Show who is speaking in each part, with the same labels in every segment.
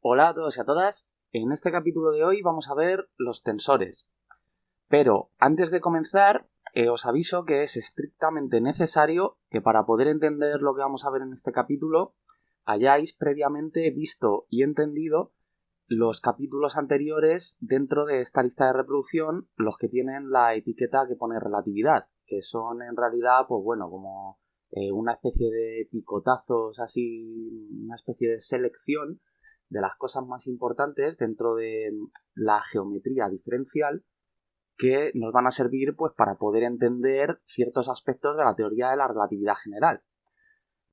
Speaker 1: Hola a todos y a todas. En este capítulo de hoy vamos a ver los tensores. Pero antes de comenzar, os aviso que es estrictamente necesario que para poder entender lo que vamos a ver en este capítulo hayáis previamente visto y entendido los capítulos anteriores dentro de esta lista de reproducción, los que tienen la etiqueta que pone relatividad, que son en realidad, pues bueno, como una especie de picotazos, así, una especie de selección de las cosas más importantes dentro de la geometría diferencial que nos van a servir pues para poder entender ciertos aspectos de la teoría de la relatividad general.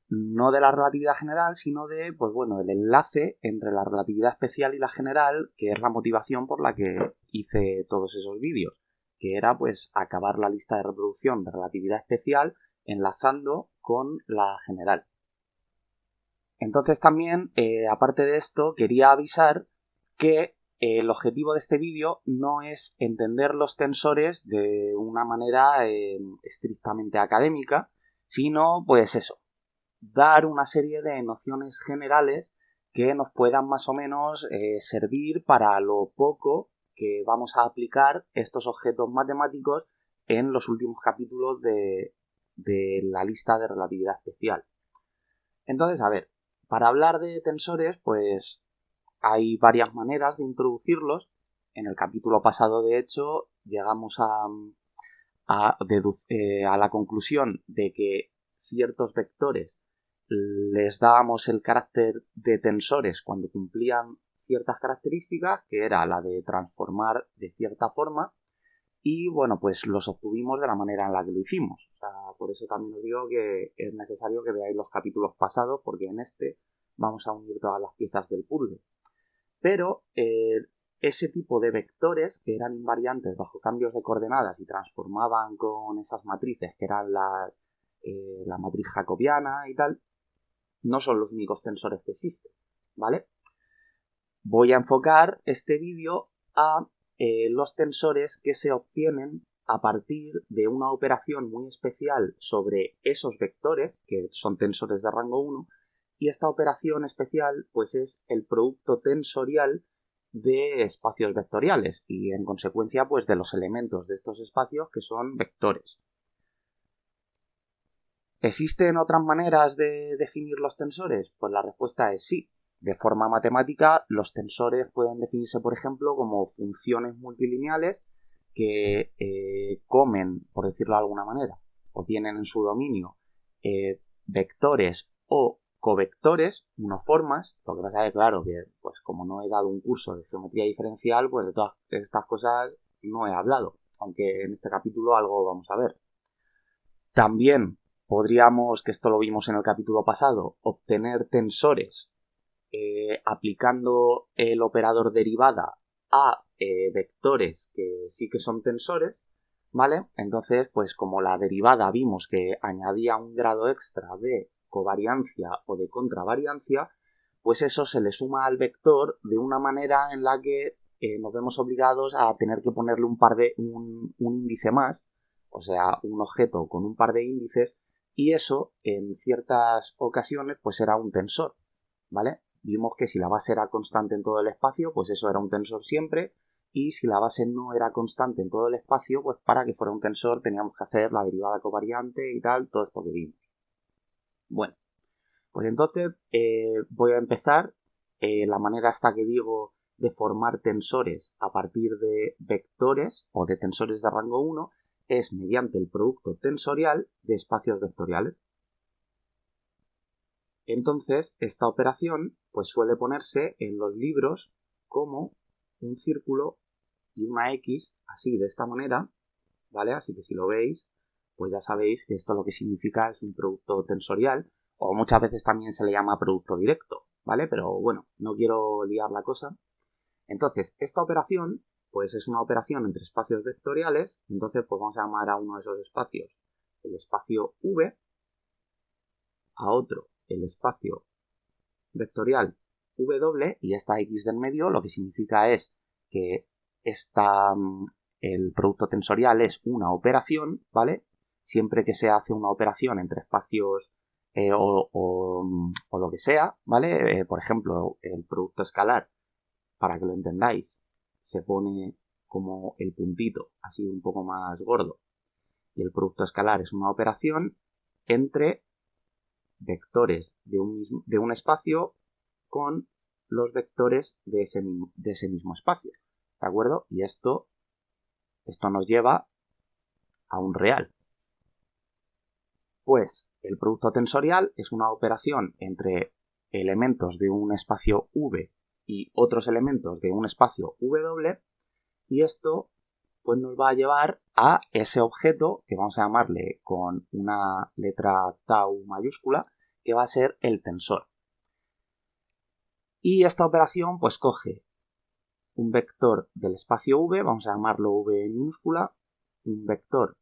Speaker 1: No de la relatividad general, sino de, pues bueno, el enlace entre la relatividad especial y la general, que es la motivación por la que hice todos esos vídeos, que era pues acabar la lista de reproducción de relatividad especial enlazando con la general. Entonces también, aparte de esto, quería avisar que el objetivo de este vídeo no es entender los tensores de una manera estrictamente académica, sino, pues eso, dar una serie de nociones generales que nos puedan más o menos servir para lo poco que vamos a aplicar estos objetos matemáticos en los últimos capítulos de la lista de relatividad especial. Entonces, a ver, para hablar de tensores, pues hay varias maneras de introducirlos. En el capítulo pasado, de hecho, llegamos a la conclusión de que ciertos vectores les dábamos el carácter de tensores cuando cumplían ciertas características, que era la de transformar de cierta forma, y bueno, pues los obtuvimos de la manera en la que lo hicimos. O sea, por eso también os digo que es necesario que veáis los capítulos pasados, porque en este vamos a unir todas las piezas del puzzle. Pero ese tipo de vectores que eran invariantes bajo cambios de coordenadas y transformaban con esas matrices que eran la matriz jacobiana y tal, no son los únicos tensores que existen, ¿vale? Voy a enfocar este vídeo a los tensores que se obtienen a partir de una operación muy especial sobre esos vectores, que son tensores de rango 1, y esta operación especial pues es el producto tensorial de espacios vectoriales y en consecuencia pues de los elementos de estos espacios que son vectores. ¿Existen otras maneras de definir los tensores? Pues la respuesta es sí. De forma matemática, los tensores pueden definirse, por ejemplo, como funciones multilineales que comen, por decirlo de alguna manera, o tienen en su dominio vectores o covectores, monoformas. Lo que pasa es que, claro, que pues como no he dado un curso de geometría diferencial, pues de todas estas cosas no he hablado, aunque en este capítulo algo vamos a ver. También podríamos, que esto lo vimos en el capítulo pasado, obtener tensores aplicando el operador derivada a vectores que sí que son tensores, ¿vale? Entonces, pues como la derivada vimos que añadía un grado extra de covariancia o de contravariancia, pues eso se le suma al vector de una manera en la que nos vemos obligados a tener que ponerle un índice más, o sea, un objeto con un par de índices, y eso en ciertas ocasiones pues era un tensor, ¿vale? Vimos que si la base era constante en todo el espacio, pues eso era un tensor siempre, y si la base no era constante en todo el espacio, pues para que fuera un tensor teníamos que hacer la derivada covariante y tal, todo esto que vimos. Bueno, pues entonces voy a empezar la manera esta que digo de formar tensores a partir de vectores o de tensores de rango 1 es mediante el producto tensorial de espacios vectoriales. Entonces, esta operación pues suele ponerse en los libros como un círculo y una X, así, de esta manera, ¿vale? Así que si lo veis, pues ya sabéis que esto lo que significa es un producto tensorial, o muchas veces también se le llama producto directo, ¿vale? Pero bueno, no quiero liar la cosa. Entonces, esta operación, pues es una operación entre espacios vectoriales, entonces pues vamos a llamar a uno de esos espacios el espacio V, a otro el espacio vectorial W, y esta X del medio lo que significa es que el producto tensorial es una operación, ¿vale? Siempre que se hace una operación entre espacios o lo que sea, ¿vale? Por ejemplo, el producto escalar, para que lo entendáis, se pone como el puntito, así un poco más gordo. Y el producto escalar es una operación entre vectores de un espacio con los vectores de ese mismo espacio, ¿de acuerdo? Y esto nos lleva a un real. Pues el producto tensorial es una operación entre elementos de un espacio V y otros elementos de un espacio W, y esto pues nos va a llevar a ese objeto que vamos a llamarle con una letra tau mayúscula, que va a ser el tensor. Y esta operación pues coge un vector del espacio V, vamos a llamarlo V minúscula, un vector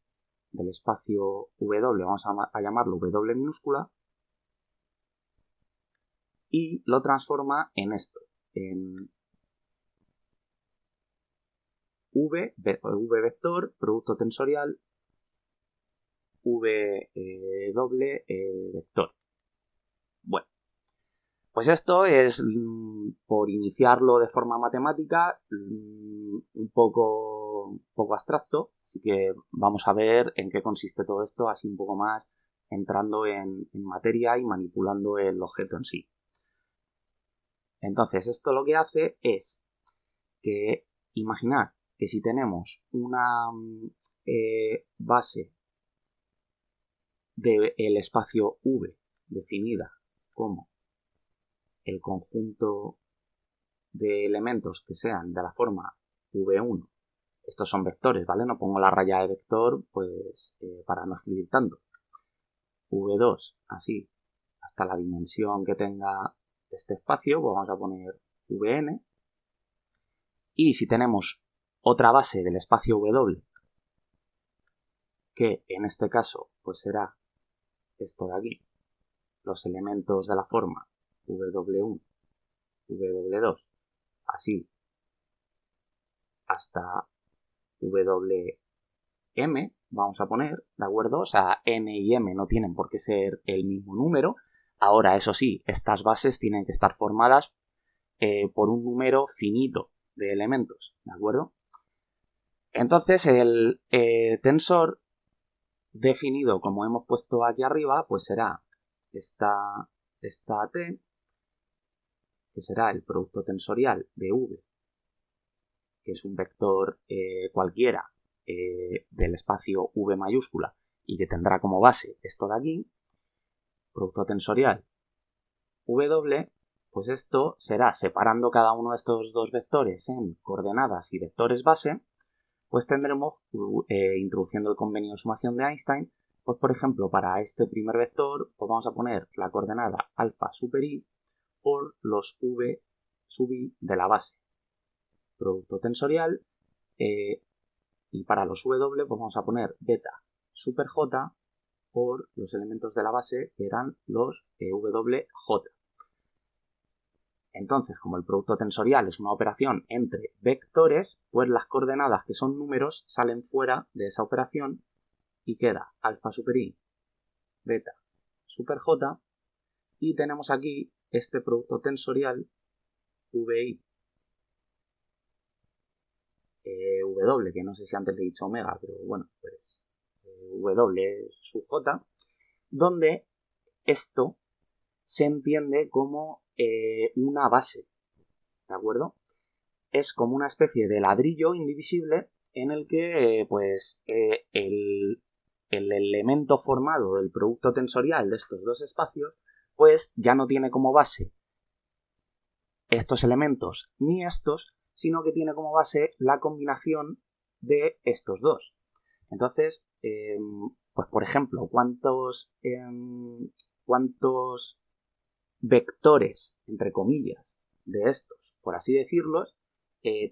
Speaker 1: del espacio W, vamos a llamarlo W minúscula, y lo transforma en esto, en V vector, producto tensorial, V doble vector. Bueno, pues esto es, por iniciarlo de forma matemática, un poco abstracto, así que vamos a ver en qué consiste todo esto, así un poco más entrando en materia y manipulando el objeto en sí. Entonces, esto lo que hace es que, imaginad que si tenemos una base del espacio V definida como el conjunto de elementos que sean de la forma V1, estos son vectores, ¿vale? No pongo la raya de vector pues para no escribir tanto. V2, así, hasta la dimensión que tenga este espacio, pues vamos a poner Vn. Y si tenemos otra base del espacio W, que en este caso pues será esto de aquí, los elementos de la forma W1, W2, así hasta WM, vamos a poner, ¿de acuerdo? O sea, N y M no tienen por qué ser el mismo número. Ahora, eso sí, estas bases tienen que estar formadas por un número finito de elementos, ¿de acuerdo? Entonces, el tensor definido como hemos puesto aquí arriba, pues será esta T, que será el producto tensorial de V, que es un vector cualquiera del espacio V mayúscula y que tendrá como base esto de aquí, producto tensorial W, pues esto será separando cada uno de estos dos vectores en coordenadas y vectores base, pues tendremos, introduciendo el convenio de sumación de Einstein, pues por ejemplo para este primer vector pues vamos a poner la coordenada alfa super i por los V sub i de la base, producto tensorial, y para los W pues vamos a poner beta super j por los elementos de la base que eran los WJ. Entonces, como el producto tensorial es una operación entre vectores, pues las coordenadas que son números salen fuera de esa operación y queda alfa super i, beta super j, y tenemos aquí este producto tensorial vi W, que no sé si antes le he dicho omega, pero bueno, pues W sub j, donde esto se entiende como una base, ¿de acuerdo? Es como una especie de ladrillo indivisible en el que el elemento formado del producto tensorial de estos dos espacios pues ya no tiene como base estos elementos ni estos, sino que tiene como base la combinación de estos dos. Entonces, pues por ejemplo, ¿cuántos vectores, entre comillas, de estos, por así decirlos,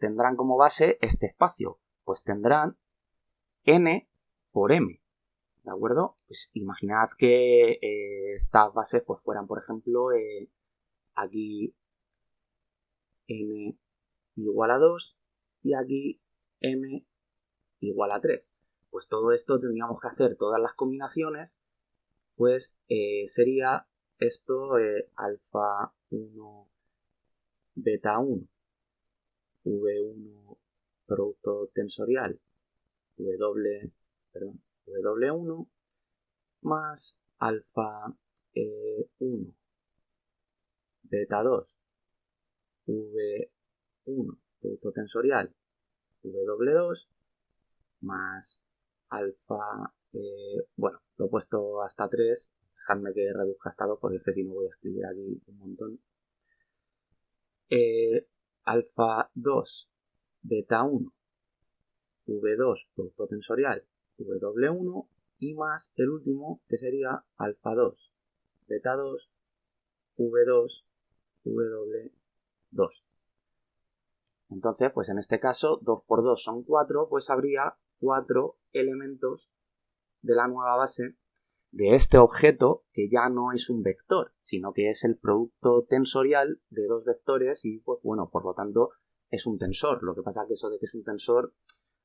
Speaker 1: tendrán como base este espacio? Pues tendrán n por m, ¿de acuerdo? Pues imaginad que estas bases pues fueran, por ejemplo, aquí n igual a 2 y aquí m igual a 3. Pues todo esto tendríamos que hacer todas las combinaciones pues sería esto alfa 1, beta 1, V1 producto tensorial, W1 más alfa 1, beta 2, V1 producto tensorial, W2 más alfa, bueno, lo he puesto hasta 3, dejadme que reduzca hasta 2 porque es que si no voy a escribir aquí un montón. Alfa 2, beta 1, V2 producto tensorial, W1 y más el último que sería alfa 2, beta 2, V2, W2. Entonces, pues en este caso, 2 por 2 son 4, pues habría 4 elementos de la nueva base de este objeto que ya no es un vector, sino que es el producto tensorial de dos vectores y, pues bueno, por lo tanto, es un tensor. Lo que pasa es que eso de que es un tensor,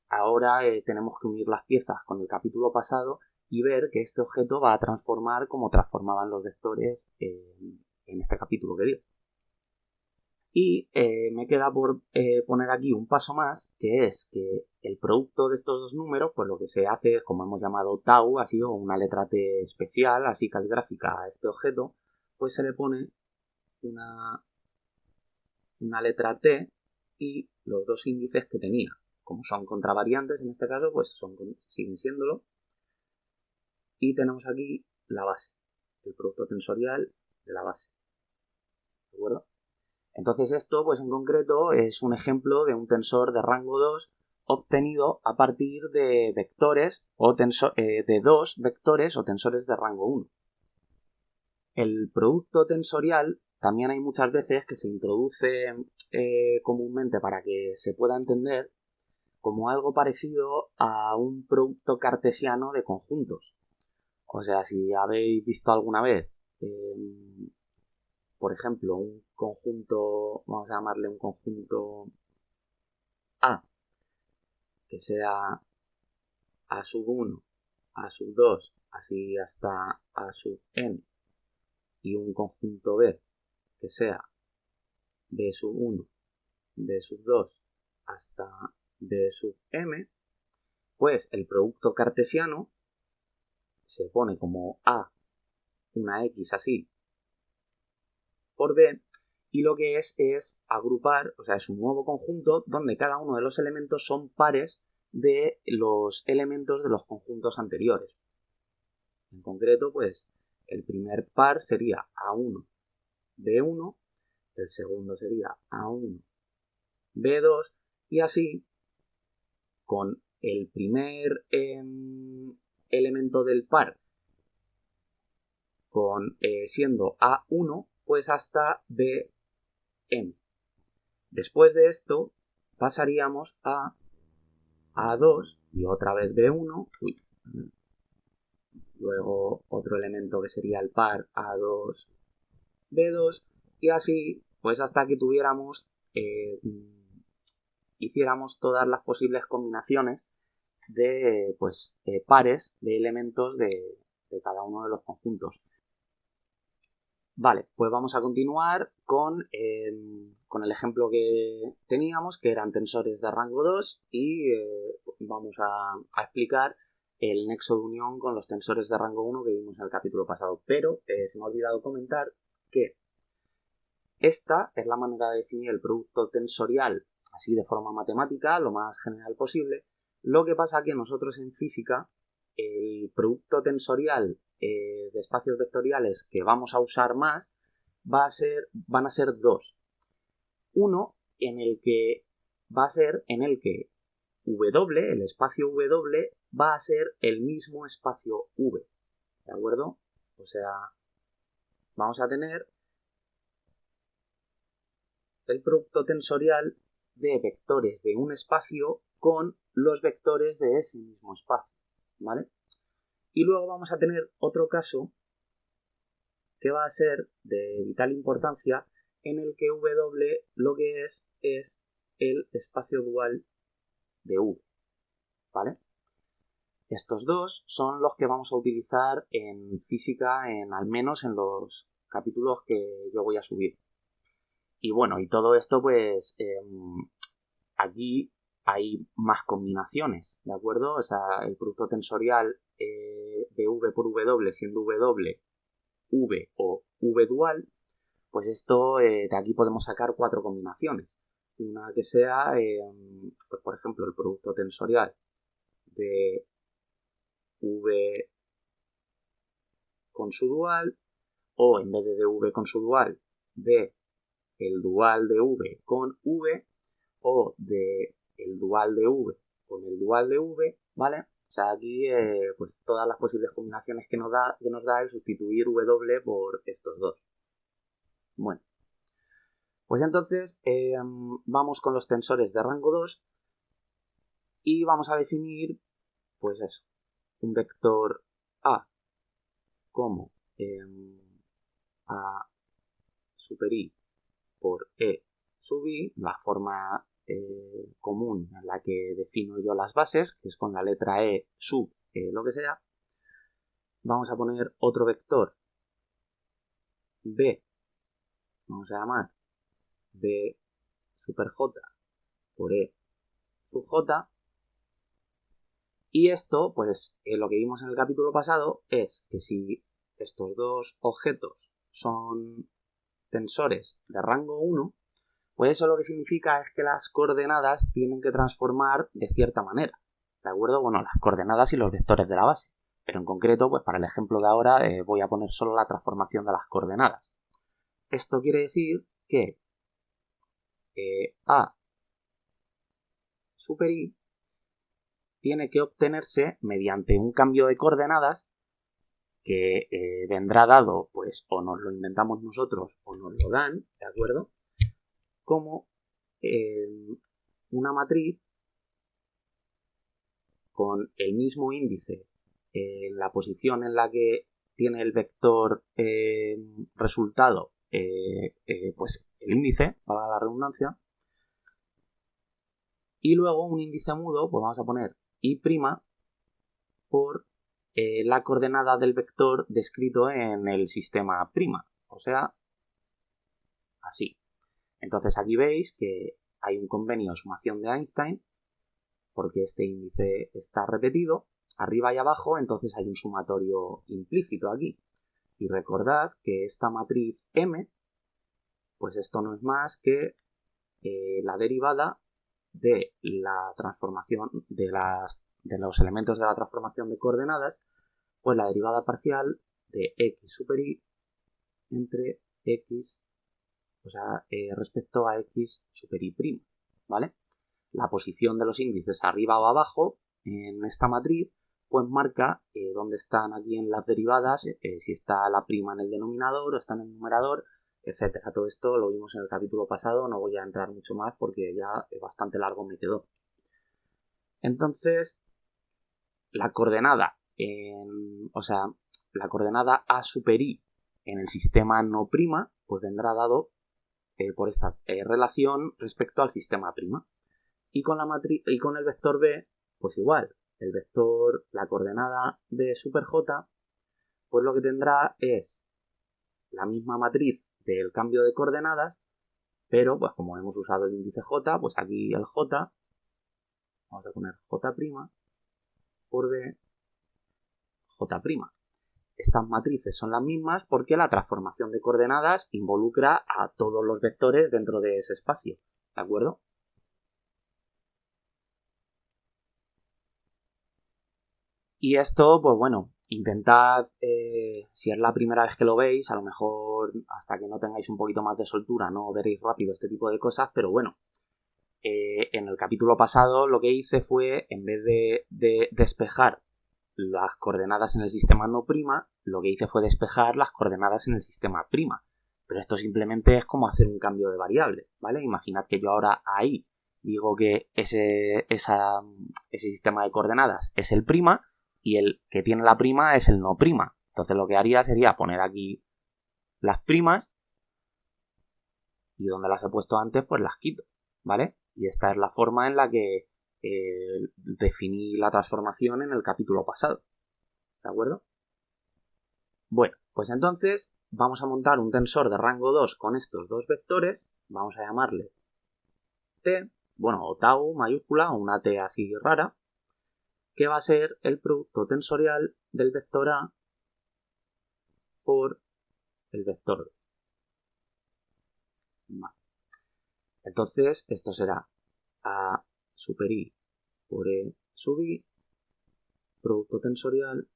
Speaker 1: ahora tenemos que unir las piezas con el capítulo pasado y ver que este objeto va a transformar como transformaban los vectores en este capítulo que dio. Y me queda por poner aquí un paso más, que es que el producto de estos dos números, pues lo que se hace, como hemos llamado tau, así o una letra t especial, así caligráfica a este objeto, pues se le pone una letra t y los dos índices que tenía. Como son contravariantes en este caso, pues siguen siéndolo. Y tenemos aquí la base, el producto tensorial de la base. ¿De acuerdo? Entonces esto, pues en concreto, es un ejemplo de un tensor de rango 2 obtenido a partir de vectores o de dos vectores o tensores de rango 1. El producto tensorial también hay muchas veces que se introduce comúnmente para que se pueda entender como algo parecido a un producto cartesiano de conjuntos. O sea, si habéis visto alguna vez por ejemplo, un conjunto, vamos a llamarle un conjunto A, que sea A sub 1, A sub 2, así hasta A sub n, y un conjunto B, que sea B sub 1, B sub 2, hasta B sub m, pues el producto cartesiano se pone como A, una X así, por B, y lo que es agrupar, o sea, es un nuevo conjunto donde cada uno de los elementos son pares de los elementos de los conjuntos anteriores. En concreto, pues, el primer par sería A1, B1, el segundo sería A1, B2, y así, con el primer elemento del par siendo A1, pues hasta Bm. Después de esto pasaríamos a A2 y otra vez B1, luego otro elemento que sería el par A2, B2 y así pues hasta que tuviéramos, hiciéramos todas las posibles combinaciones de pares de elementos de cada uno de los conjuntos. Vale, pues vamos a continuar con el ejemplo que teníamos, que eran tensores de rango 2, y vamos a explicar el nexo de unión con los tensores de rango 1 que vimos en el capítulo pasado. Pero se me ha olvidado comentar que esta es la manera de definir el producto tensorial así de forma matemática, lo más general posible. Lo que pasa que nosotros en física el producto tensorial de espacios vectoriales que vamos a usar más van a ser dos. Uno en el que va a ser en el que W, el espacio W, va a ser el mismo espacio V. ¿De acuerdo? O sea, vamos a tener el producto tensorial de vectores de un espacio con los vectores de ese mismo espacio. ¿Vale? Y luego vamos a tener otro caso que va a ser de vital importancia en el que W lo que es el espacio dual de V. ¿Vale? Estos dos son los que vamos a utilizar en física, al menos en los capítulos que yo voy a subir. Y bueno, y todo esto pues aquí hay más combinaciones, ¿de acuerdo? O sea, el producto tensorial de V por W, siendo W, V o V dual, pues esto de aquí podemos sacar 4 combinaciones. Una que sea, pues por ejemplo, el producto tensorial de V con su dual, o en vez de V con su dual, de el dual de V con V, o de el dual de V con el dual de V, ¿vale? O sea, aquí pues todas las posibles combinaciones que nos da el sustituir W por estos dos. Bueno, pues entonces vamos con los tensores de rango 2 y vamos a definir, pues eso, un vector A como A super I por E sub I, la forma común en la que defino yo las bases, que es con la letra E sub lo que sea. Vamos a poner otro vector B, vamos a llamar B super J por E sub J. Y esto, pues lo que vimos en el capítulo pasado es que si estos dos objetos son tensores de rango 1, pues eso lo que significa es que las coordenadas tienen que transformar de cierta manera, ¿de acuerdo? Bueno, las coordenadas y los vectores de la base, pero en concreto, pues para el ejemplo de ahora voy a poner solo la transformación de las coordenadas. Esto quiere decir que A super I tiene que obtenerse mediante un cambio de coordenadas que vendrá dado, pues o nos lo inventamos nosotros o nos lo dan, ¿de acuerdo? Como una matriz con el mismo índice en la posición en la que tiene el vector resultado, pues el índice, para la redundancia, y luego un índice mudo, pues vamos a poner I' por la coordenada del vector descrito en el sistema prima, o sea, así. Entonces aquí veis que hay un convenio de sumación de Einstein, porque este índice está repetido, arriba y abajo, entonces hay un sumatorio implícito aquí. Y recordad que esta matriz M, pues esto no es más que la derivada de la transformación de los elementos de la transformación de coordenadas, pues la derivada parcial de x super i entre x, o sea, respecto a x super i prima, ¿vale? La posición de los índices arriba o abajo en esta matriz, pues marca dónde están aquí en las derivadas, si está la prima en el denominador o está en el numerador, etcétera. Todo esto lo vimos en el capítulo pasado, no voy a entrar mucho más porque ya bastante largo me quedó. Entonces, la coordenada, la coordenada A super I en el sistema no prima, pues vendrá dado por esta relación respecto al sistema prima. Y con el vector B, pues igual, el vector, la coordenada de super J, pues lo que tendrá es la misma matriz del cambio de coordenadas, pero pues como hemos usado el índice J, pues aquí el J, vamos a poner J' por B, J'. Estas matrices son las mismas porque la transformación de coordenadas involucra a todos los vectores dentro de ese espacio, ¿de acuerdo? Y esto, pues bueno, intentad, si es la primera vez que lo veis, a lo mejor hasta que no tengáis un poquito más de soltura no veréis rápido este tipo de cosas, pero bueno, en el capítulo pasado lo que hice fue, en vez de despejar las coordenadas en el sistema no prima, lo que hice fue despejar las coordenadas en el sistema prima. Pero esto simplemente es como hacer un cambio de variable, ¿vale? Imaginad que yo ahora ahí digo que ese sistema de coordenadas es el prima, y el que tiene la prima es el no prima. Entonces lo que haría sería poner aquí las primas y donde las he puesto antes pues las quito, ¿vale? Y esta es la forma en la que definí la transformación en el capítulo pasado. ¿De acuerdo? Bueno, pues entonces vamos a montar un tensor de rango 2 con estos dos vectores. Vamos a llamarle T, o tau mayúscula, o una T así rara, que va a ser el producto tensorial del vector A por el vector B. Vale. Entonces, esto será A super I por E sub I, producto tensorial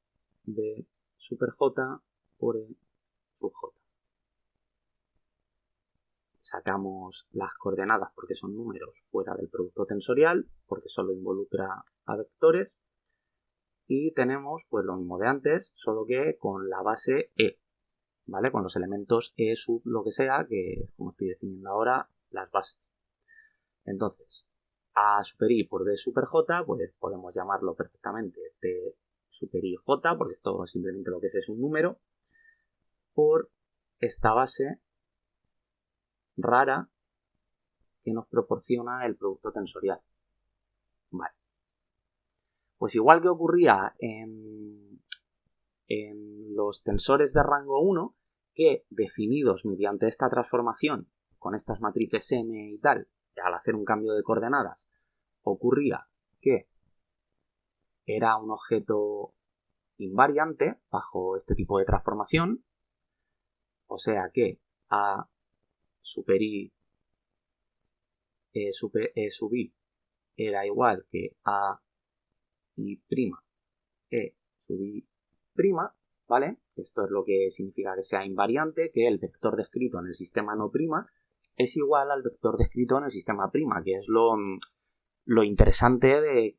Speaker 1: de super J por E sub J. Sacamos las coordenadas porque son números fuera del producto tensorial, porque solo involucra a vectores. Y tenemos pues lo mismo de antes, solo que con la base E, ¿vale? Con los elementos E sub lo que sea, que como estoy definiendo ahora, las bases. Entonces, A super I por B super J, pues podemos llamarlo perfectamente T super I J, porque esto simplemente lo que es un número, por esta base rara que nos proporciona el producto tensorial. Vale. Pues igual que ocurría en los tensores de rango 1, que definidos mediante esta transformación con estas matrices M y tal, al hacer un cambio de coordenadas, ocurría que era un objeto invariante bajo este tipo de transformación, o sea que A super I sub I era igual que A I' E sub I', ¿vale? Esto es lo que significa que sea invariante, que el vector descrito en el sistema no prima es igual al vector descrito en el sistema prima, que es lo interesante de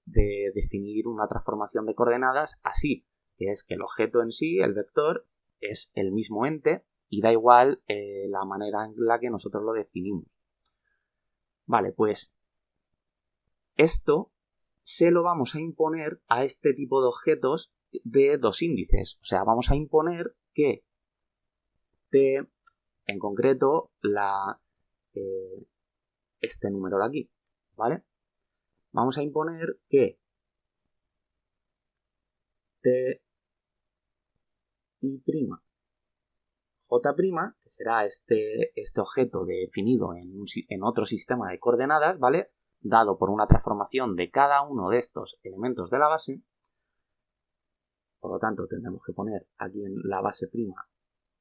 Speaker 1: definir una transformación de coordenadas así, que es que el objeto en sí, el vector, es el mismo ente y da igual la manera en la que nosotros lo definimos. Vale, pues esto se lo vamos a imponer a este tipo de objetos de dos índices. O sea, vamos a imponer que T, en concreto, este número de aquí, ¿vale? Vamos a imponer que T I', J', que será este objeto definido en otro sistema de coordenadas, ¿vale? Dado por una transformación de cada uno de estos elementos de la base. Por lo tanto, tendremos que poner aquí en la base prima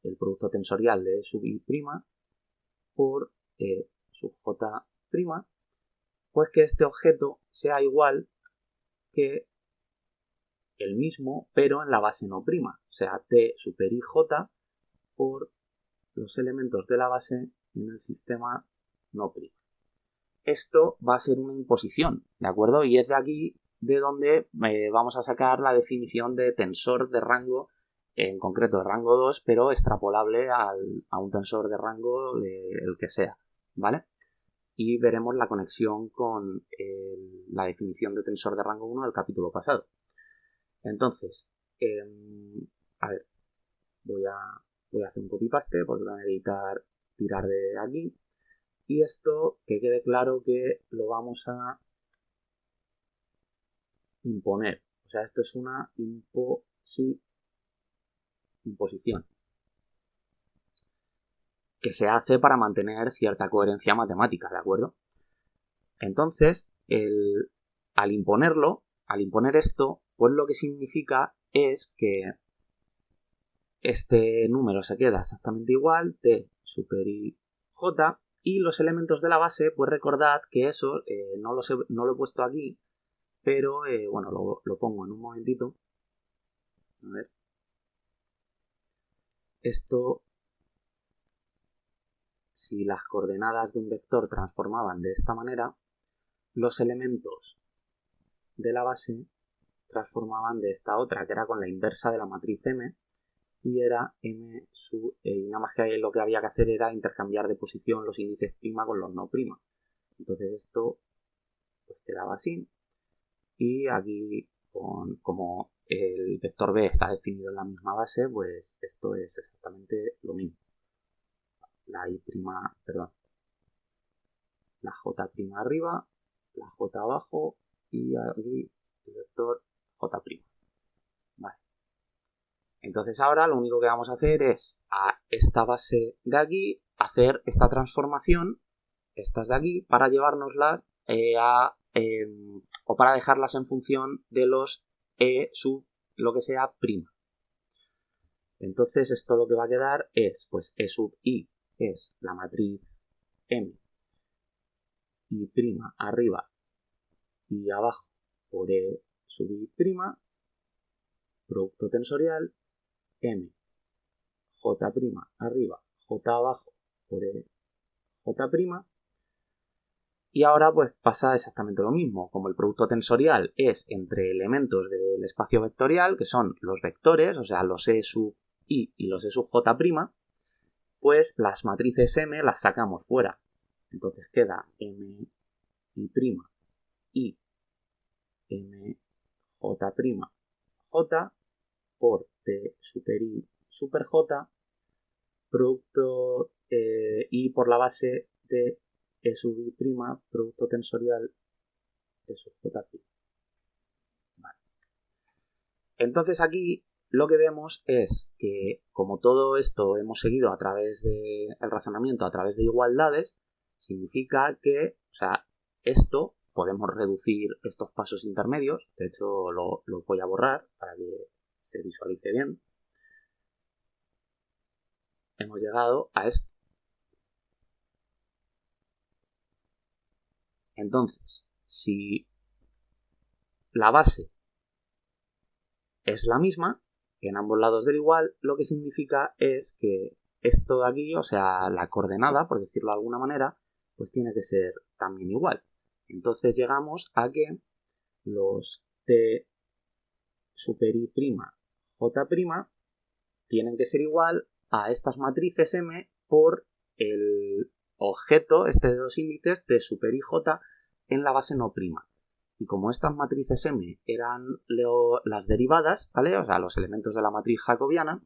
Speaker 1: el producto tensorial de E sub I' por E sub J', pues que este objeto sea igual que el mismo, pero en la base no prima, o sea, T super I J por los elementos de la base en el sistema no prima. Esto va a ser una imposición, ¿de acuerdo? Y es de aquí de donde vamos a sacar la definición de tensor de rango, en concreto de rango 2, pero extrapolable a un tensor de rango el que sea, ¿vale? Y veremos la conexión con la definición de tensor de rango 1 del capítulo pasado. Entonces, a ver, voy a hacer un copy-paste porque voy a necesitar tirar de aquí. Y esto, que quede claro que lo vamos a imponer. O sea, esto es una imposición que se hace para mantener cierta coherencia matemática, ¿de acuerdo? Entonces, al imponer esto, pues lo que significa es que este número se queda exactamente igual, T super I J, y los elementos de la base, pues recordad que eso no lo he puesto aquí, pero bueno, lo pongo en un momentito. A ver. Esto, si las coordenadas de un vector transformaban de esta manera, los elementos de la base transformaban de esta otra, que era con la inversa de la matriz M, y era M sub E. Y nada más que lo que había que hacer era intercambiar de posición los índices prima con los no prima. Entonces esto pues quedaba así. Y aquí, como el vector B está definido en la misma base, pues esto es exactamente lo mismo. La J' arriba, la J abajo y aquí el vector J'. Vale. Entonces ahora lo único que vamos a hacer es a esta base de aquí hacer esta transformación, estas de aquí, para llevárnoslas o para dejarlas en función de los E sub lo que sea prima. Entonces esto lo que va a quedar es, pues E sub I es la matriz M y prima arriba y abajo por E sub I prima, producto tensorial M, J' arriba, J abajo por E J'. Y ahora pues pasa exactamente lo mismo. Como el producto tensorial es entre elementos del espacio vectorial, que son los vectores, o sea, los E sub I y los E sub J', pues las matrices M las sacamos fuera. Entonces queda M I' y M J', J por T super I super J, producto I por la base de E sub I', producto tensorial E sub J'. Vale. Entonces aquí lo que vemos es que, como todo esto hemos seguido a través del razonamiento, a través de igualdades, significa que, o sea, esto podemos reducir estos pasos intermedios. De hecho, lo voy a borrar para que se visualice bien. Hemos llegado a esto. Entonces, si la base es la misma en ambos lados del igual, lo que significa es que esto de aquí, o sea, la coordenada, por decirlo de alguna manera, pues tiene que ser también igual. Entonces llegamos a que los T super I', J' tienen que ser igual a estas matrices M por el objeto, este de dos índices, de super I, J en la base no prima. Y como estas matrices M eran las derivadas, ¿vale? O sea, los elementos de la matriz jacobiana,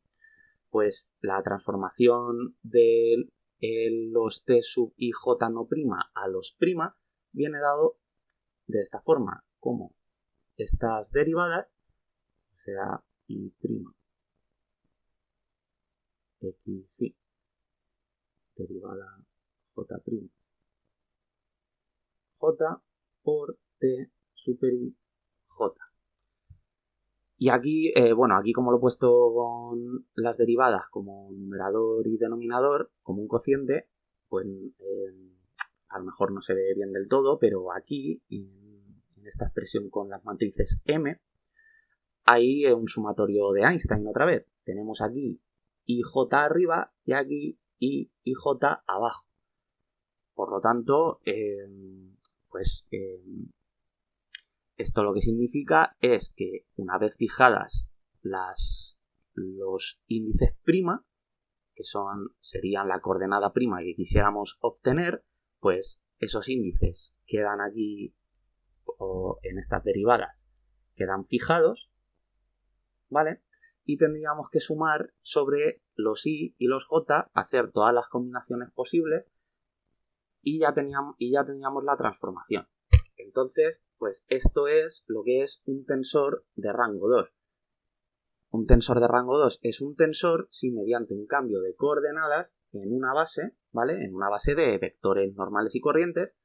Speaker 1: pues la transformación de los T sub I, J no prima a los prima viene dado de esta forma, como estas derivadas, o sea, I' X, Y, derivada J', J por T super I, J. Y aquí, bueno, aquí como lo he puesto con las derivadas como numerador y denominador, como un cociente, pues a lo mejor no se ve bien del todo, pero aquí, en esta expresión con las matrices M, hay un sumatorio de Einstein otra vez. Tenemos aquí IJ arriba y aquí IJ abajo. Por lo tanto, esto lo que significa es que una vez fijadas los índices prima, que serían la coordenada prima que quisiéramos obtener, pues esos índices quedan aquí, o en estas derivadas, quedan fijados, ¿vale? Y tendríamos que sumar sobre los I y los J, hacer todas las combinaciones posibles y ya teníamos la transformación. Entonces, pues esto es lo que es un tensor de rango 2. Un tensor de rango 2 es un tensor si mediante un cambio de coordenadas en una base, ¿vale? En una base de vectores normales y corrientes,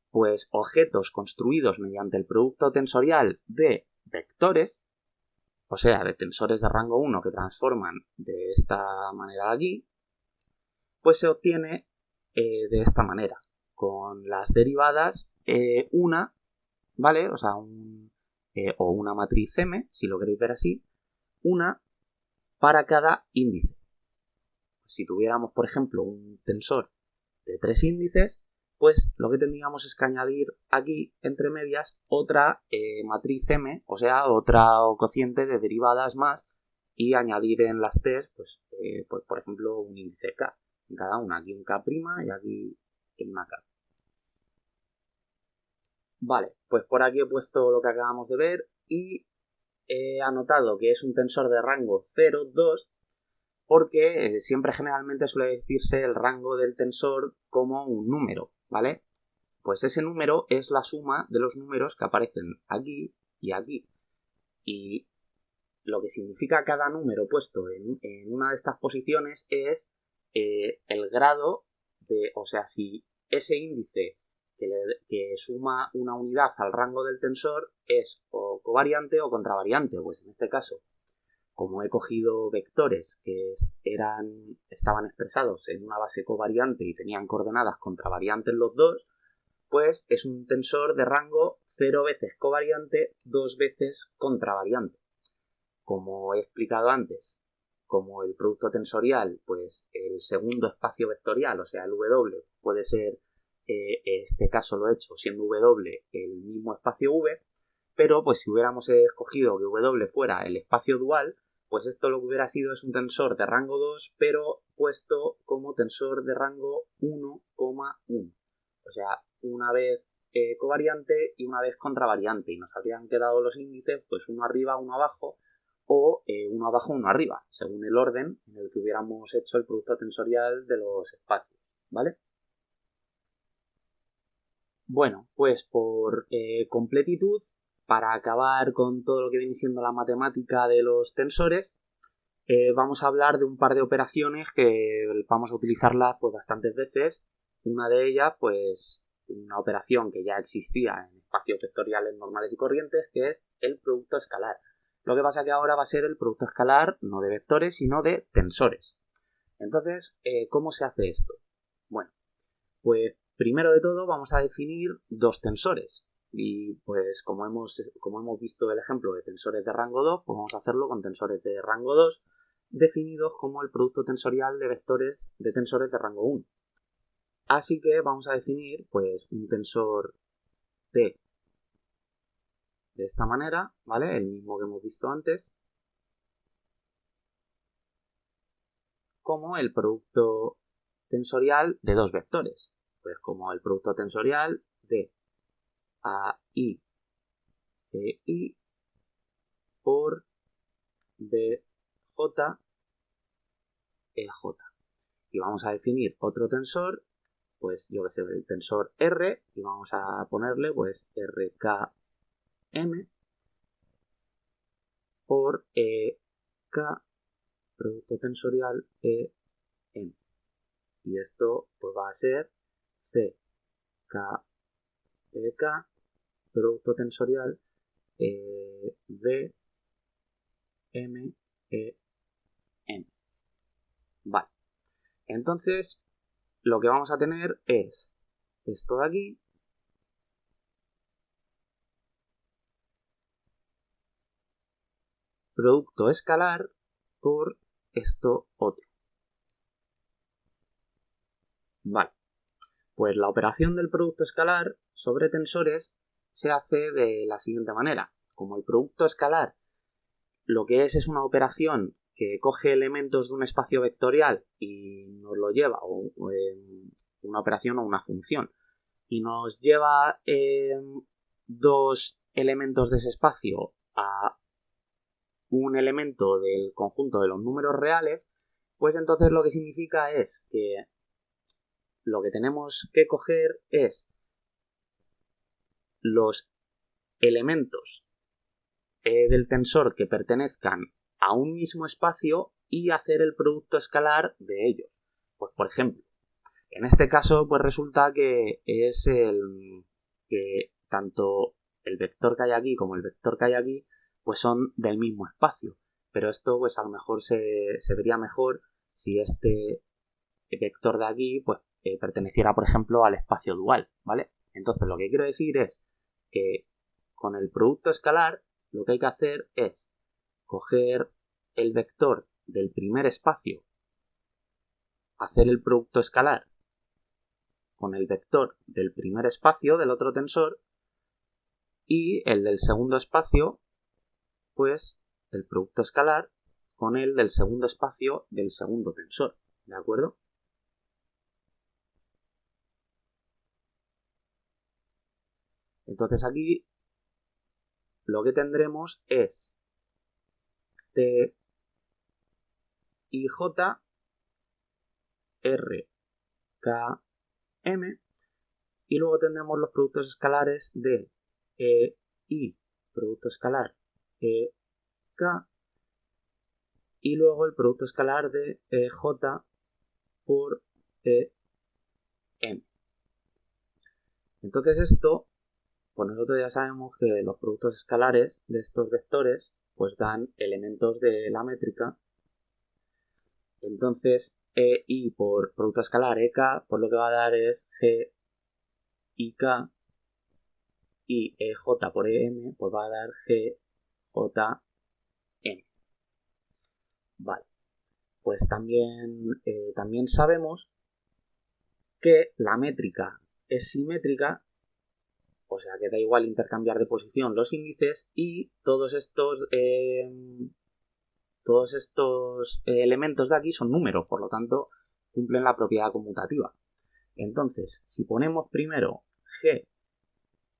Speaker 1: pues objetos construidos mediante el producto tensorial de vectores, o sea, de tensores de rango 1 que transforman de esta manera de aquí, pues se obtiene de esta manera, con las derivadas una, ¿vale? O sea, o una matriz M, si lo queréis ver así, una para cada índice. Si tuviéramos, por ejemplo, un tensor de 3 índices, pues lo que tendríamos es que añadir aquí, entre medias, otra matriz M, o sea, otra cociente de derivadas más, y añadir en las T's, pues por ejemplo, un índice K. En cada una, aquí un K' y aquí una K. Vale, pues por aquí he puesto lo que acabamos de ver y he anotado que es un tensor de rango 0, 2, porque siempre generalmente suele decirse el rango del tensor como un número, ¿vale? Pues ese número es la suma de los números que aparecen aquí y aquí. Y lo que significa cada número puesto en una de estas posiciones es el grado de, o sea, si ese índice que suma una unidad al rango del tensor es o covariante o contravariante. Pues en este caso, como he cogido vectores que estaban expresados en una base covariante y tenían coordenadas contravariantes los dos, pues es un tensor de rango 0 veces covariante, 2 veces contravariante. Como he explicado antes, como el producto tensorial, pues el segundo espacio vectorial, o sea, el W, puede ser, en este caso lo he hecho siendo W el mismo espacio V, pero pues si hubiéramos escogido que W fuera el espacio dual, pues esto lo que hubiera sido es un tensor de rango 2, pero puesto como tensor de rango 1,1. O sea, una vez covariante y una vez contravariante, y nos habrían quedado los índices, pues uno arriba, uno abajo, o uno abajo, uno arriba, según el orden en el que hubiéramos hecho el producto tensorial de los espacios, ¿vale? Bueno, pues por completitud, para acabar con todo lo que viene siendo la matemática de los tensores, vamos a hablar de un par de operaciones que vamos a utilizarlas pues bastantes veces. Una de ellas, pues una operación que ya existía en espacios vectoriales normales y corrientes, que es el producto escalar. Lo que pasa que ahora va a ser el producto escalar no de vectores, sino de tensores. Entonces, ¿cómo se hace esto? Bueno, pues primero de todo vamos a definir dos tensores. Y pues como hemos visto el ejemplo de tensores de rango 2, pues vamos a hacerlo con tensores de rango 2 definidos como el producto tensorial de vectores de tensores de rango 1. Así que vamos a definir pues un tensor T de esta manera, ¿vale? El mismo que hemos visto antes, como el producto tensorial de dos vectores. Pues como el producto tensorial de AI EI por BJ EJ. Y vamos a definir otro tensor, pues yo que sé, el tensor R, y vamos a ponerle pues RKM por EK, producto tensorial EM. Y esto pues va a ser CKEK, producto tensorial VMEM. Vale. Entonces, lo que vamos a tener es esto de aquí, producto escalar por esto otro. Vale. Pues la operación del producto escalar sobre tensores se hace de la siguiente manera. Como el producto escalar lo que es una operación que coge elementos de un espacio vectorial y nos lo lleva, o una operación o una función, y nos lleva dos elementos de ese espacio a un elemento del conjunto de los números reales, pues entonces lo que significa es que lo que tenemos que coger es los elementos del tensor que pertenezcan a un mismo espacio y hacer el producto escalar de ellos. Pues por ejemplo, en este caso pues resulta que es el que tanto el vector que hay aquí como el vector que hay aquí pues son del mismo espacio. Pero esto pues a lo mejor se vería mejor si este vector de aquí pues perteneciera por ejemplo al espacio dual, ¿vale? Entonces lo que quiero decir es que con el producto escalar lo que hay que hacer es coger el vector del primer espacio, hacer el producto escalar con el vector del primer espacio del otro tensor y el del segundo espacio, pues el producto escalar con el del segundo espacio del segundo tensor, ¿de acuerdo? Entonces aquí lo que tendremos es T y J R K M Y luego tendremos los productos escalares de E, I, producto escalar E, K, y luego el producto escalar de J por E, M. Entonces esto, pues nosotros ya sabemos que los productos escalares de estos vectores pues dan elementos de la métrica. Entonces EI por producto escalar EK, pues lo que va a dar es G, IK, y EJ por EM, pues va a dar G, J, M. Vale. Pues también sabemos que la métrica es simétrica, o sea que da igual intercambiar de posición los índices, y todos estos elementos de aquí son números, por lo tanto cumplen la propiedad conmutativa. Entonces, si ponemos primero G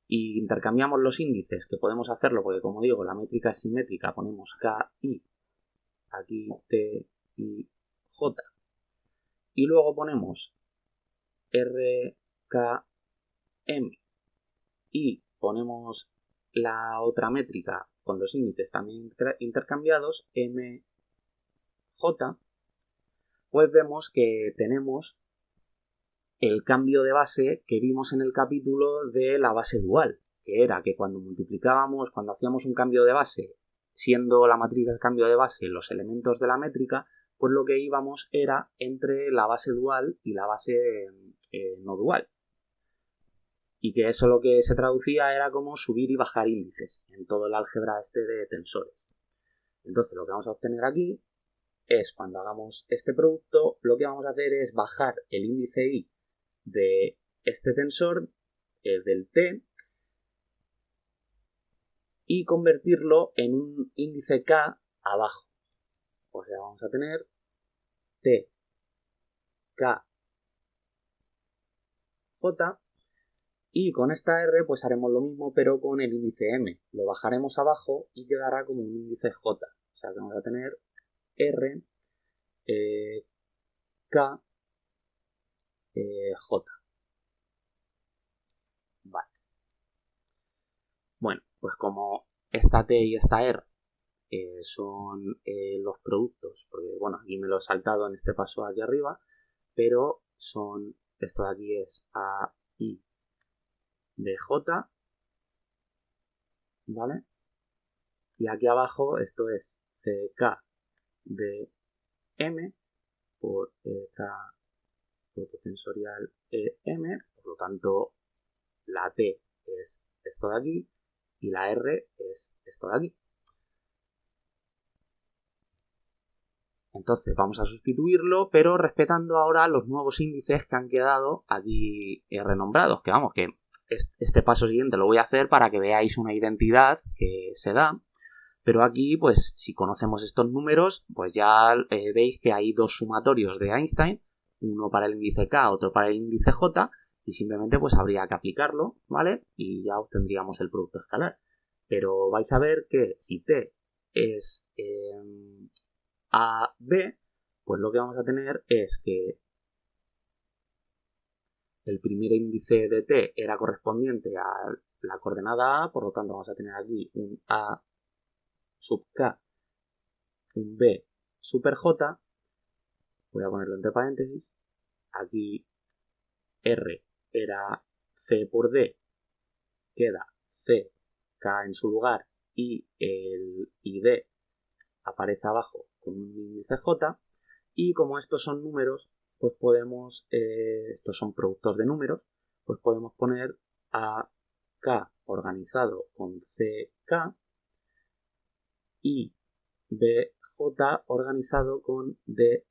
Speaker 1: y intercambiamos los índices, que podemos hacerlo porque, como digo, la métrica es simétrica, ponemos K, I, aquí T, I, J, y luego ponemos R, K, M, y ponemos la otra métrica con los índices también intercambiados, M, J, pues vemos que tenemos el cambio de base que vimos en el capítulo de la base dual, que era que cuando hacíamos un cambio de base, siendo la matriz del cambio de base los elementos de la métrica, pues lo que íbamos era entre la base dual y la base no dual. Y que eso lo que se traducía era como subir y bajar índices en todo el álgebra de tensores. Entonces lo que vamos a obtener aquí es, cuando hagamos este producto, lo que vamos a hacer es bajar el índice I de este tensor, del T, y convertirlo en un índice K abajo. O sea, vamos a tener T, K, J, y con esta R pues haremos lo mismo pero con el índice M. Lo bajaremos abajo y quedará como un índice J. O sea que vamos a tener R, K, J. Vale. Bueno, pues como esta T y esta R son los productos, porque bueno, aquí me lo he saltado en este paso aquí arriba, pero esto de aquí es A, I, de J, ¿vale? Y aquí abajo esto es CK de M por EK tensorial EM, por lo tanto la T es esto de aquí y la R es esto de aquí. Entonces vamos a sustituirlo, pero respetando ahora los nuevos índices que han quedado aquí renombrados, que vamos, que este paso siguiente lo voy a hacer para que veáis una identidad que se da, pero aquí, pues, si conocemos estos números, pues ya veis que hay dos sumatorios de Einstein, uno para el índice K, otro para el índice J, y simplemente pues habría que aplicarlo, ¿vale? Y ya obtendríamos el producto escalar. Pero vais a ver que si T es A, B, pues lo que vamos a tener es que el primer índice de T era correspondiente a la coordenada A, por lo tanto vamos a tener aquí un A sub K, un B super J, voy a ponerlo entre paréntesis, aquí R era C por D, queda C, K en su lugar y el ID aparece abajo con un índice J, y como estos son números, pues podemos, estos son productos de números, pues podemos poner a K organizado con CK y BJ organizado con DJ.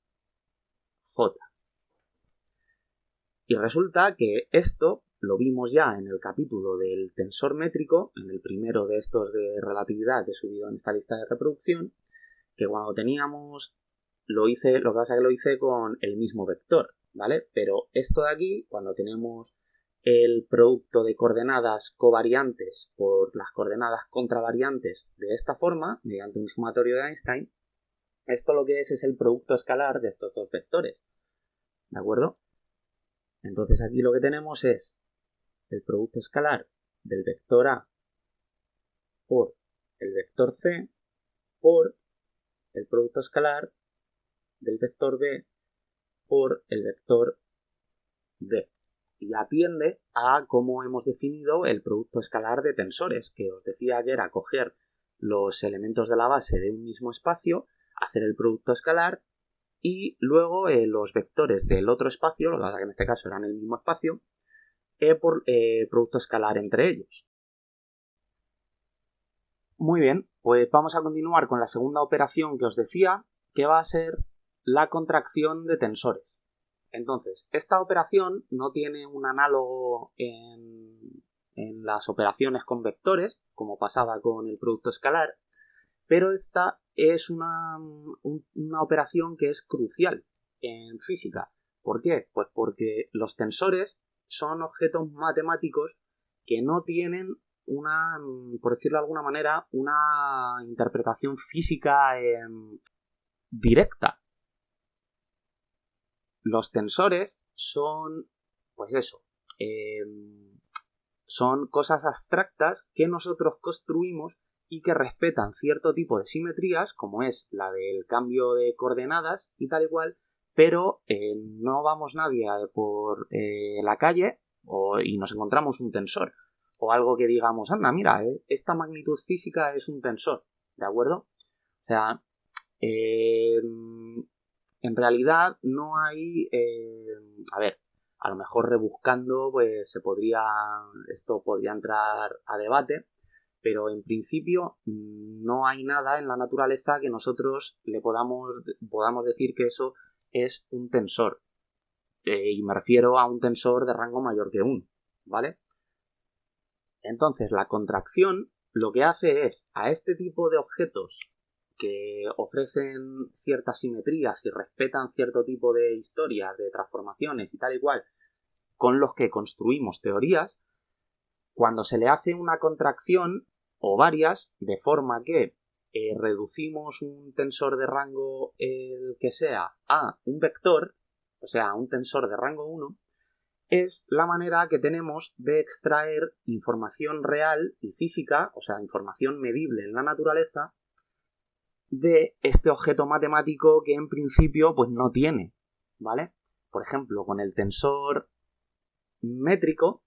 Speaker 1: Y resulta que esto lo vimos ya en el capítulo del tensor métrico, en el primero de estos de relatividad que he subido en esta lista de reproducción, que cuando teníamos, lo que pasa es que lo hice con el mismo vector, ¿vale? Pero esto de aquí, cuando tenemos el producto de coordenadas covariantes por las coordenadas contravariantes de esta forma, mediante un sumatorio de Einstein, esto lo que es el producto escalar de estos dos vectores, ¿de acuerdo? Entonces aquí lo que tenemos es el producto escalar del vector A por el vector C por el producto escalar del vector B por el vector D. Y atiende a cómo hemos definido el producto escalar de tensores, que os decía que era coger los elementos de la base de un mismo espacio, hacer el producto escalar y luego los vectores del otro espacio, lo que en este caso eran el mismo espacio, por producto escalar entre ellos. Muy bien, pues vamos a continuar con la segunda operación que os decía, que va a ser la contracción de tensores. Entonces, esta operación no tiene un análogo en las operaciones con vectores, como pasaba con el producto escalar, pero esta es una operación que es crucial en física. ¿Por qué? Pues porque los tensores son objetos matemáticos que no tienen una, por decirlo de alguna manera, una interpretación física directa. Los tensores son, pues eso, son cosas abstractas que nosotros construimos y que respetan cierto tipo de simetrías, como es la del cambio de coordenadas y tal igual, pero no vamos nadie por la calle y nos encontramos un tensor o algo que digamos, anda, mira, esta magnitud física es un tensor, ¿de acuerdo? O sea, en realidad no hay, a ver, a lo mejor rebuscando, pues esto podría entrar a debate, pero en principio no hay nada en la naturaleza que nosotros le podamos decir que eso es un tensor. Y me refiero a un tensor de rango mayor que 1, ¿vale? Entonces, la contracción lo que hace es a este tipo de objetos que ofrecen ciertas simetrías y respetan cierto tipo de historias, de transformaciones y tal y cual, con los que construimos teorías, cuando se le hace una contracción o varias, de forma que reducimos un tensor de rango el que sea a un vector, o sea, a un tensor de rango 1, es la manera que tenemos de extraer información real y física, o sea, información medible en la naturaleza, de este objeto matemático que en principio pues no tiene, ¿vale? Por ejemplo, con el tensor métrico,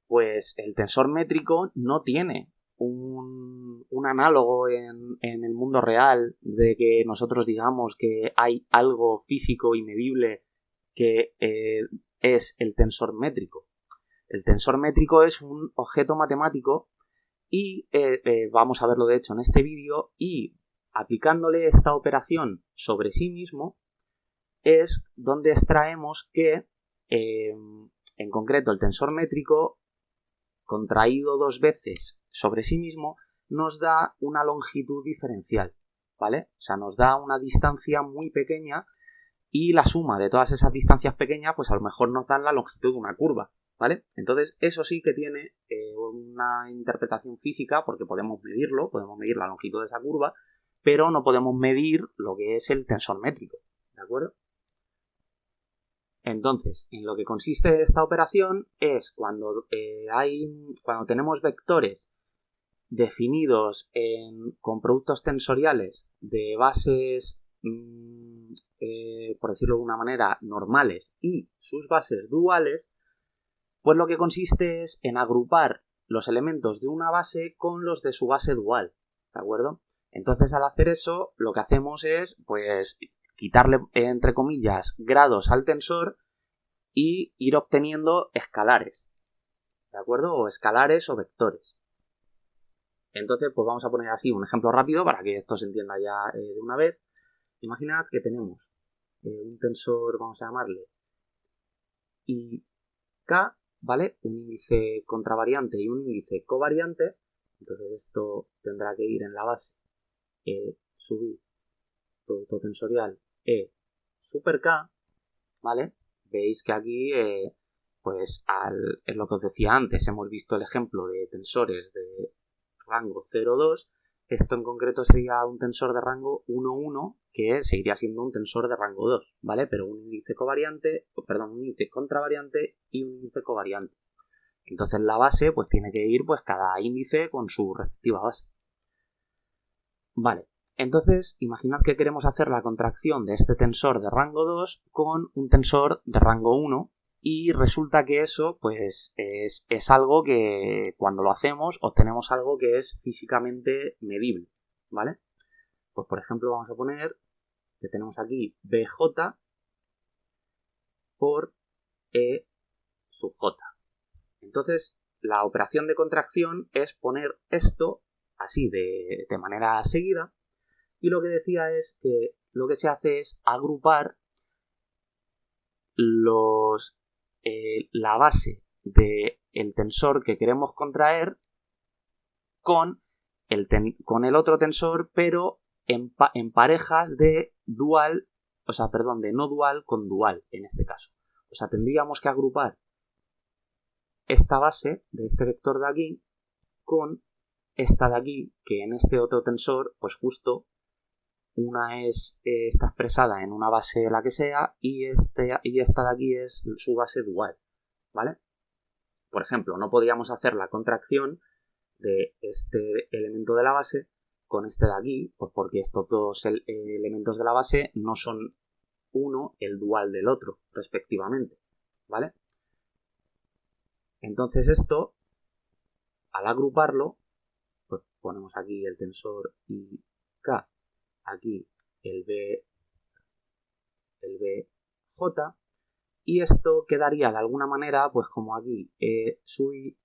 Speaker 1: pues el tensor métrico no tiene un análogo en el mundo real de que nosotros digamos que hay algo físico y medible que es el tensor métrico. El tensor métrico es un objeto matemático y vamos a verlo de hecho en este vídeo, y aplicándole esta operación sobre sí mismo es donde extraemos que en concreto el tensor métrico contraído 2 veces sobre sí mismo nos da una longitud diferencial, ¿vale? O sea, nos da una distancia muy pequeña y la suma de todas esas distancias pequeñas pues a lo mejor nos dan la longitud de una curva, ¿vale? Entonces eso sí que tiene una interpretación física porque podemos medir la longitud de esa curva, pero no podemos medir lo que es el tensor métrico, ¿de acuerdo? Entonces, en lo que consiste esta operación es cuando tenemos vectores definidos con productos tensoriales de bases, por decirlo de una manera, normales y sus bases duales, pues lo que consiste es en agrupar los elementos de una base con los de su base dual, ¿de acuerdo? Entonces, al hacer eso, lo que hacemos es, pues, quitarle, entre comillas, grados al tensor y ir obteniendo escalares, ¿de acuerdo? O escalares o vectores. Entonces, pues vamos a poner así un ejemplo rápido para que esto se entienda ya de una vez. Imaginad que tenemos un tensor, vamos a llamarle IK, ¿vale? Un índice contravariante y un índice covariante. Entonces esto tendrá que ir en la base sub I, producto tensorial E super K, ¿vale? Veis que aquí, pues es lo que os decía antes, hemos visto el ejemplo de tensores de rango 0,2. Esto en concreto sería un tensor de rango 1,1 que seguiría siendo un tensor de rango 2, ¿vale? Pero un índice contravariante y un índice covariante. Entonces la base pues tiene que ir pues cada índice con su respectiva base. Vale, entonces imaginad que queremos hacer la contracción de este tensor de rango 2 con un tensor de rango 1 y resulta que eso pues es algo que cuando lo hacemos obtenemos algo que es físicamente medible, ¿vale? Pues por ejemplo vamos a poner que tenemos aquí BJ por E sub J. Entonces la operación de contracción es poner esto así de manera seguida y lo que decía es que lo que se hace es agrupar la base del tensor que queremos contraer con el otro tensor, pero en parejas de dual, de no dual con dual en este caso. O sea, tendríamos que agrupar esta base de este vector de aquí con esta de aquí, que en este otro tensor, pues justo una está expresada en una base la que sea y esta de aquí es su base dual, ¿vale? Por ejemplo, no podríamos hacer la contracción de este elemento de la base con este de aquí, pues porque estos dos elementos de la base no son uno el dual del otro, respectivamente, ¿vale? Entonces esto, al agruparlo, pues ponemos aquí el tensor IK, aquí el BJ, y esto quedaría de alguna manera, pues como aquí E sub I,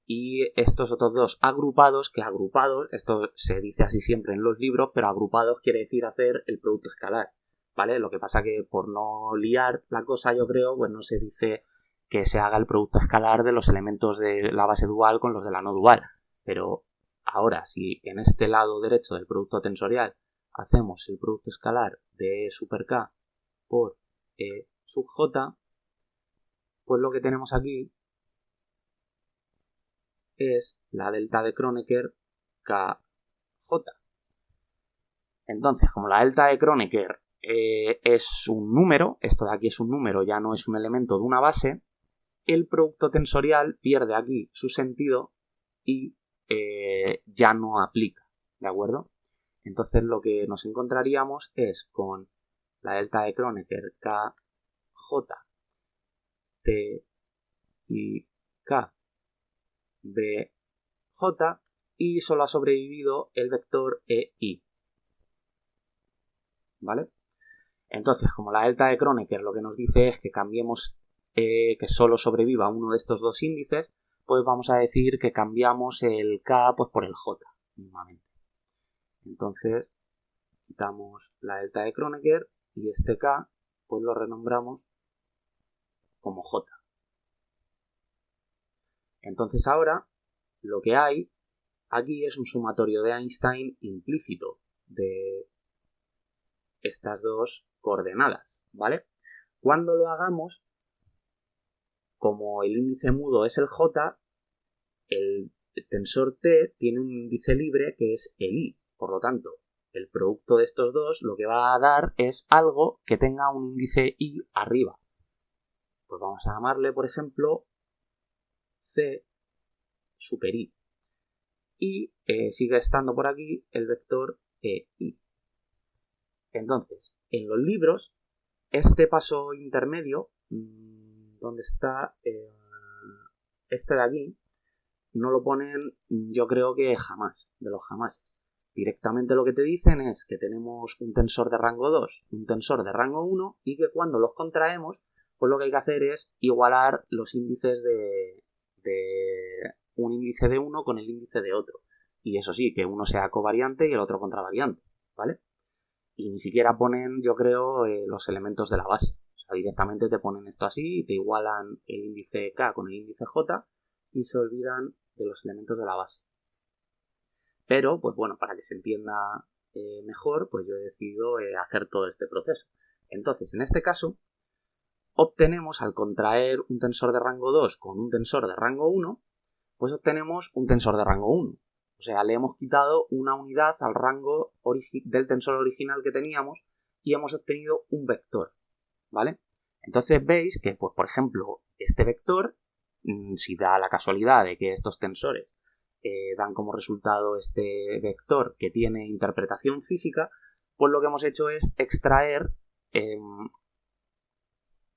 Speaker 1: y estos otros dos agrupados, que agrupados, esto se dice así siempre en los libros, pero agrupados quiere decir hacer el producto escalar, ¿vale? Lo que pasa que por no liar la cosa, yo creo, pues no se dice que se haga el producto escalar de los elementos de la base dual con los de la no dual, pero ahora si en este lado derecho del producto tensorial hacemos el producto escalar de E super K por E sub J, pues lo que tenemos aquí es la delta de Kronecker KJ. Entonces, como la delta de Kronecker es un número, esto de aquí es un número, ya no es un elemento de una base, el producto tensorial pierde aquí su sentido y ya no aplica, ¿de acuerdo? Entonces lo que nos encontraríamos es con la delta de Kronecker KJ T y K BJ y solo ha sobrevivido el vector EI, ¿vale? Entonces, como la delta de Kronecker lo que nos dice es que cambiemos, que solo sobreviva uno de estos dos índices, pues vamos a decir que cambiamos el K pues, por el J, mismamente. Entonces, quitamos la delta de Kronecker y este K pues lo renombramos como J. Entonces ahora lo que hay aquí es un sumatorio de Einstein implícito de estas dos coordenadas, ¿vale? Cuando lo hagamos, como el índice mudo es el J, el tensor T tiene un índice libre que es el I. Por lo tanto, el producto de estos dos lo que va a dar es algo que tenga un índice I arriba. Pues vamos a llamarle, por ejemplo, C super I. Y sigue estando por aquí el vector EI. Entonces, en los libros, este paso intermedio, donde está este de aquí, no lo ponen, yo creo que jamás, de los jamases. Directamente lo que te dicen es que tenemos un tensor de rango 2, un tensor de rango 1 y que cuando los contraemos, pues lo que hay que hacer es igualar los índices de un índice de uno con el índice de otro. Y eso sí, que uno sea covariante y el otro contravariante, ¿vale? Y ni siquiera ponen, yo creo, los elementos de la base. O sea, directamente te ponen esto así y te igualan el índice K con el índice J y se olvidan de los elementos de la base. Pero, pues bueno, para que se entienda mejor, pues yo he decidido hacer todo este proceso. Entonces, en este caso, obtenemos, al contraer un tensor de rango 2 con un tensor de rango 1, pues obtenemos un tensor de rango 1. O sea, le hemos quitado una unidad al rango del tensor original que teníamos y hemos obtenido un vector, ¿vale? Entonces veis que, pues por ejemplo, este vector, si da la casualidad de que estos tensores dan como resultado este vector que tiene interpretación física, pues lo que hemos hecho es extraer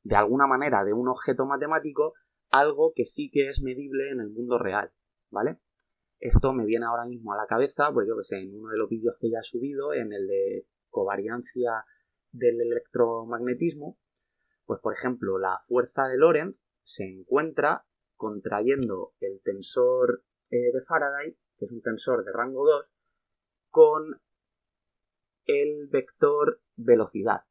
Speaker 1: de alguna manera de un objeto matemático algo que sí que es medible en el mundo real, ¿vale? Esto me viene ahora mismo a la cabeza, pues yo que sé, en uno de los vídeos que ya he subido, en el de covariancia del electromagnetismo, pues por ejemplo, la fuerza de Lorentz se encuentra contrayendo el tensor de Faraday, que es un tensor de rango 2, con el vector velocidad,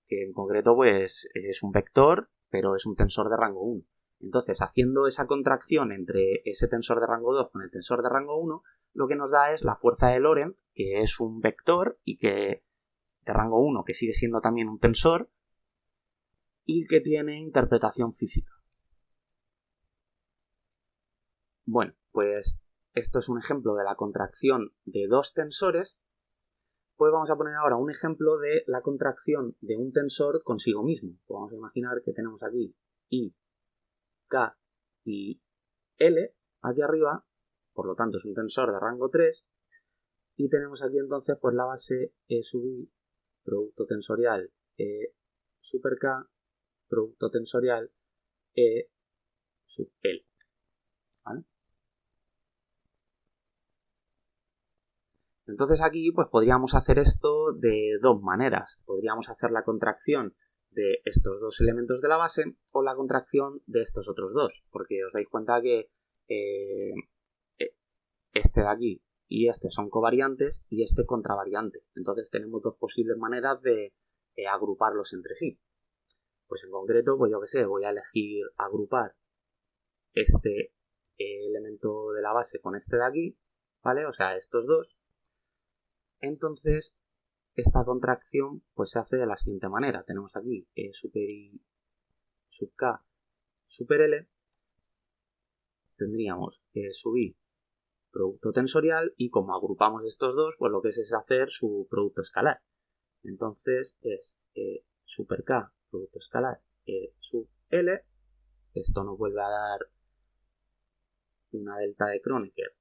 Speaker 1: que en concreto pues es un vector, pero es un tensor de rango 1. Entonces, haciendo esa contracción entre ese tensor de rango 2 con el tensor de rango 1, lo que nos da es la fuerza de Lorentz, que es un vector y que de rango 1, que sigue siendo también un tensor y que tiene interpretación física. Bueno, pues esto es un ejemplo de la contracción de dos tensores. Pues vamos a poner ahora un ejemplo de la contracción de un tensor consigo mismo. Pues vamos a imaginar que tenemos aquí I, K y L aquí arriba, por lo tanto es un tensor de rango 3, y tenemos aquí entonces pues la base E sub I, producto tensorial E super K, producto tensorial E sub L. ¿Vale? Entonces aquí pues podríamos hacer esto de dos maneras. Podríamos hacer la contracción de estos dos elementos de la base o la contracción de estos otros dos, porque os dais cuenta que este de aquí y este son covariantes y este contravariante. Entonces tenemos dos posibles maneras de agruparlos entre sí. Pues en concreto, pues yo que sé, voy a elegir agrupar este elemento de la base con este de aquí, ¿vale? O sea, estos dos. Entonces, esta contracción pues se hace de la siguiente manera. Tenemos aquí E super I sub K super L. Tendríamos E sub I producto tensorial y como agrupamos estos dos, pues lo que es hacer su producto escalar. Entonces es E super K producto escalar E sub L. Esto nos vuelve a dar una delta de Kronecker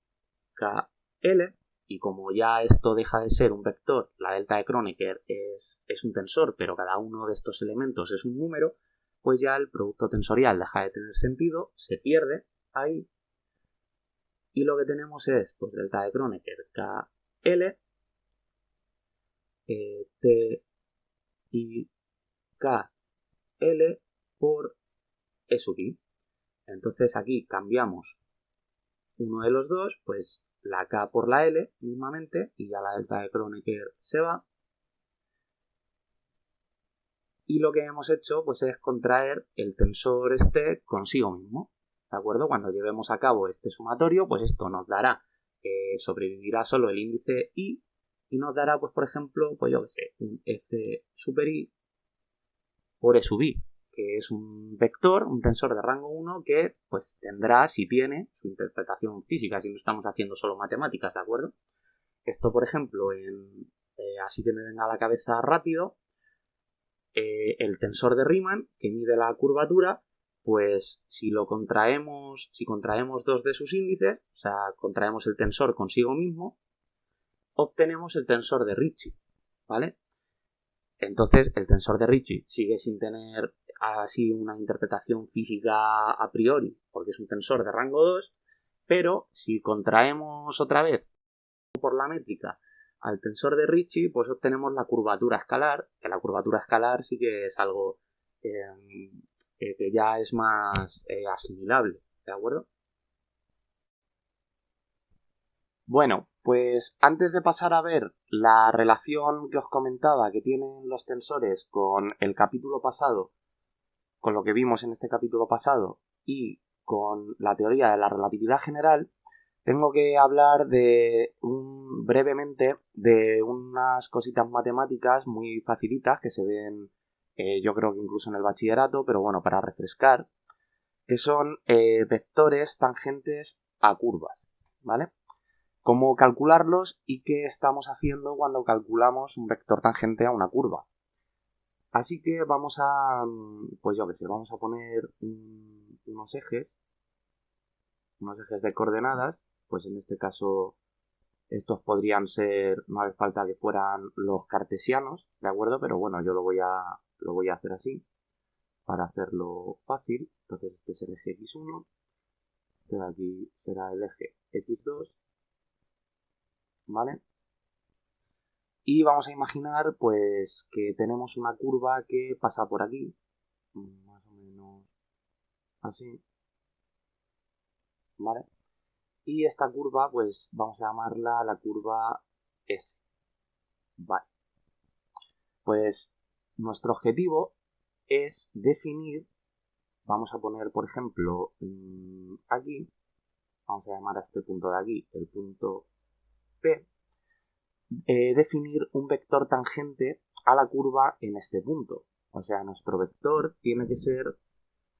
Speaker 1: KL. Y como ya esto deja de ser un vector, la delta de Kronecker es un tensor, pero cada uno de estos elementos es un número, pues ya el producto tensorial deja de tener sentido, se pierde ahí. Y lo que tenemos es pues, delta de Kronecker KL, T y KL por E sub I. Entonces aquí cambiamos uno de los dos, pues la K por la L mismamente, y ya la delta de Kronecker se va. Y lo que hemos hecho pues es contraer el tensor este consigo mismo, ¿de acuerdo? Cuando llevemos a cabo este sumatorio, pues esto nos dará, sobrevivirá solo el índice I y nos dará, pues por ejemplo, pues yo qué sé, un F super I por E sub I, que es un vector, un tensor de rango 1 que pues tendrá, si tiene, su interpretación física, si no estamos haciendo solo matemáticas, ¿de acuerdo? Esto, por ejemplo, así que me venga a la cabeza rápido, el tensor de Riemann, que mide la curvatura, pues si contraemos dos de sus índices, o sea, contraemos el tensor consigo mismo, obtenemos el tensor de Ricci, ¿vale? Entonces, el tensor de Ricci sigue sin tener así una interpretación física a priori, porque es un tensor de rango 2, pero si contraemos otra vez por la métrica al tensor de Ricci, pues obtenemos la curvatura escalar, que la curvatura escalar sí que es algo que ya es más asimilable, ¿de acuerdo? Bueno, pues antes de pasar a ver la relación que os comentaba que tienen los tensores con el capítulo pasado, con lo que vimos en este capítulo pasado y con la teoría de la relatividad general, tengo que hablar brevemente de unas cositas matemáticas muy facilitas que se ven, yo creo que incluso en el bachillerato, pero bueno, para refrescar, que son vectores tangentes a curvas, ¿vale? Cómo calcularlos y qué estamos haciendo cuando calculamos un vector tangente a una curva. Así que vamos a, pues yo qué sé, vamos a poner un unos ejes de coordenadas, pues en este caso estos podrían ser, no hace falta que fueran los cartesianos, ¿de acuerdo? Pero bueno, yo lo voy a hacer así, para hacerlo fácil. Entonces este es el eje x1, este de aquí será el eje x2, ¿vale? Y vamos a imaginar pues que tenemos una curva que pasa por aquí, más o menos así, ¿vale? Y esta curva pues vamos a llamarla la curva S, ¿vale? Pues nuestro objetivo es definir, vamos a poner por ejemplo aquí, vamos a llamar a este punto de aquí el punto P, definir un vector tangente a la curva en este punto. O sea, nuestro vector tiene que ser,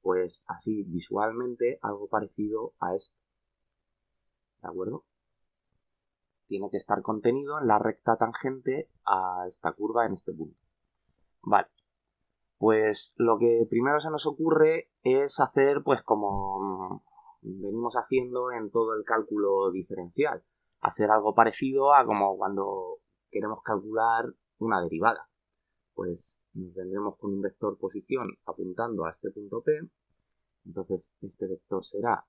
Speaker 1: pues así visualmente, algo parecido a esto. ¿De acuerdo? Tiene que estar contenido en la recta tangente a esta curva en este punto. Vale. Pues lo que primero se nos ocurre es hacer, pues como venimos haciendo en todo el cálculo diferencial. Hacer algo parecido a como cuando queremos calcular una derivada. Pues nos vendremos con un vector posición apuntando a este punto P. Entonces este vector será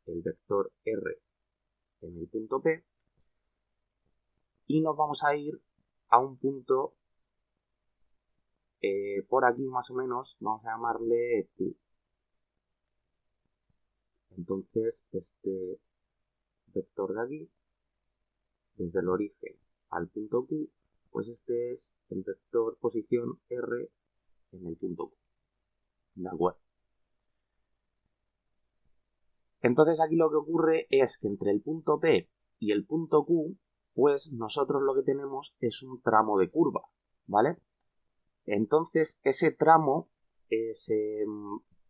Speaker 1: el vector R en el punto P. Y nos vamos a ir a un punto por aquí más o menos, vamos a llamarle Q. Entonces este vector de aquí, desde el origen al punto Q, pues este es el vector posición R en el punto Q. ¿De acuerdo? Entonces aquí lo que ocurre es que entre el punto P y el punto Q, pues nosotros lo que tenemos es un tramo de curva, ¿vale? Entonces ese tramo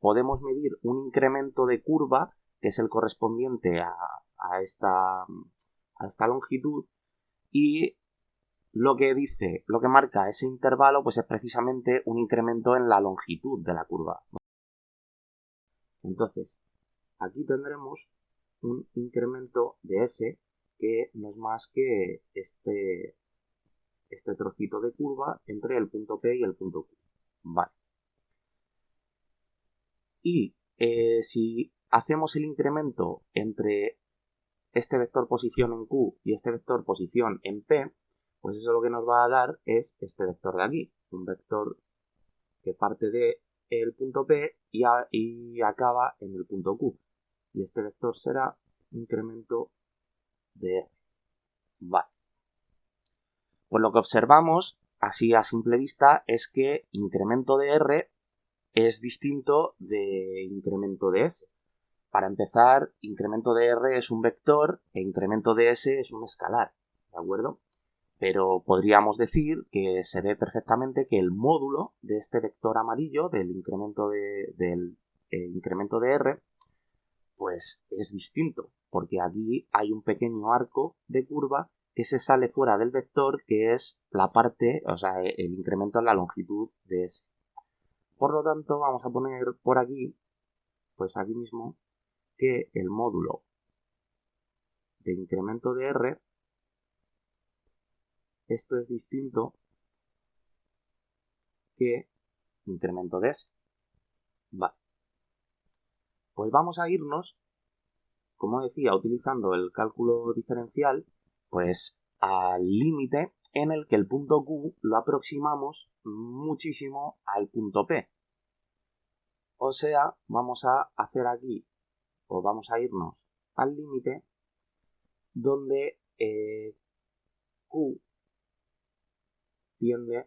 Speaker 1: podemos medir un incremento de curva, que es el correspondiente a esta longitud, y lo que marca ese intervalo, pues es precisamente un incremento en la longitud de la curva. Entonces, aquí tendremos un incremento de S que no es más que este trocito de curva entre el punto P y el punto Q. Vale. Y si hacemos el incremento entre este vector posición en Q y este vector posición en P, pues eso lo que nos va a dar es este vector de aquí, un vector que parte de el punto P y acaba en el punto Q. Y este vector será incremento de R. Vale. Pues lo que observamos, así a simple vista, es que incremento de R es distinto de incremento de S. Para empezar, incremento de R es un vector e incremento de S es un escalar, ¿de acuerdo? Pero podríamos decir que se ve perfectamente que el módulo de este vector amarillo, del incremento de R, pues es distinto, porque aquí hay un pequeño arco de curva que se sale fuera del vector, que es la parte, o sea, el incremento en la longitud de S. Por lo tanto, vamos a poner por aquí, pues aquí mismo, que el módulo de incremento de R, esto es distinto que incremento de S. Vale. Pues vamos a irnos, como decía, utilizando el cálculo diferencial, pues al límite en el que el punto Q lo aproximamos muchísimo al punto P. O sea, vamos a hacer aquí, o vamos a irnos al límite donde Q tiende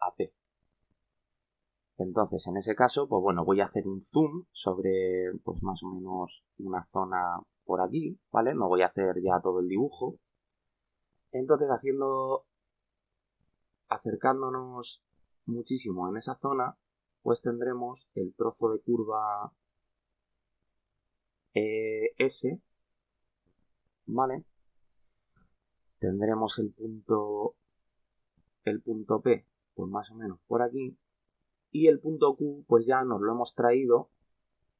Speaker 1: a P. Entonces, en ese caso, pues bueno, voy a hacer un zoom sobre, pues más o menos una zona por aquí, ¿vale? No voy a hacer ya todo el dibujo. Entonces, acercándonos muchísimo en esa zona, pues tendremos el trozo de curva S, ¿vale? Tendremos el punto P, pues más o menos por aquí, y el punto Q, pues ya nos lo hemos traído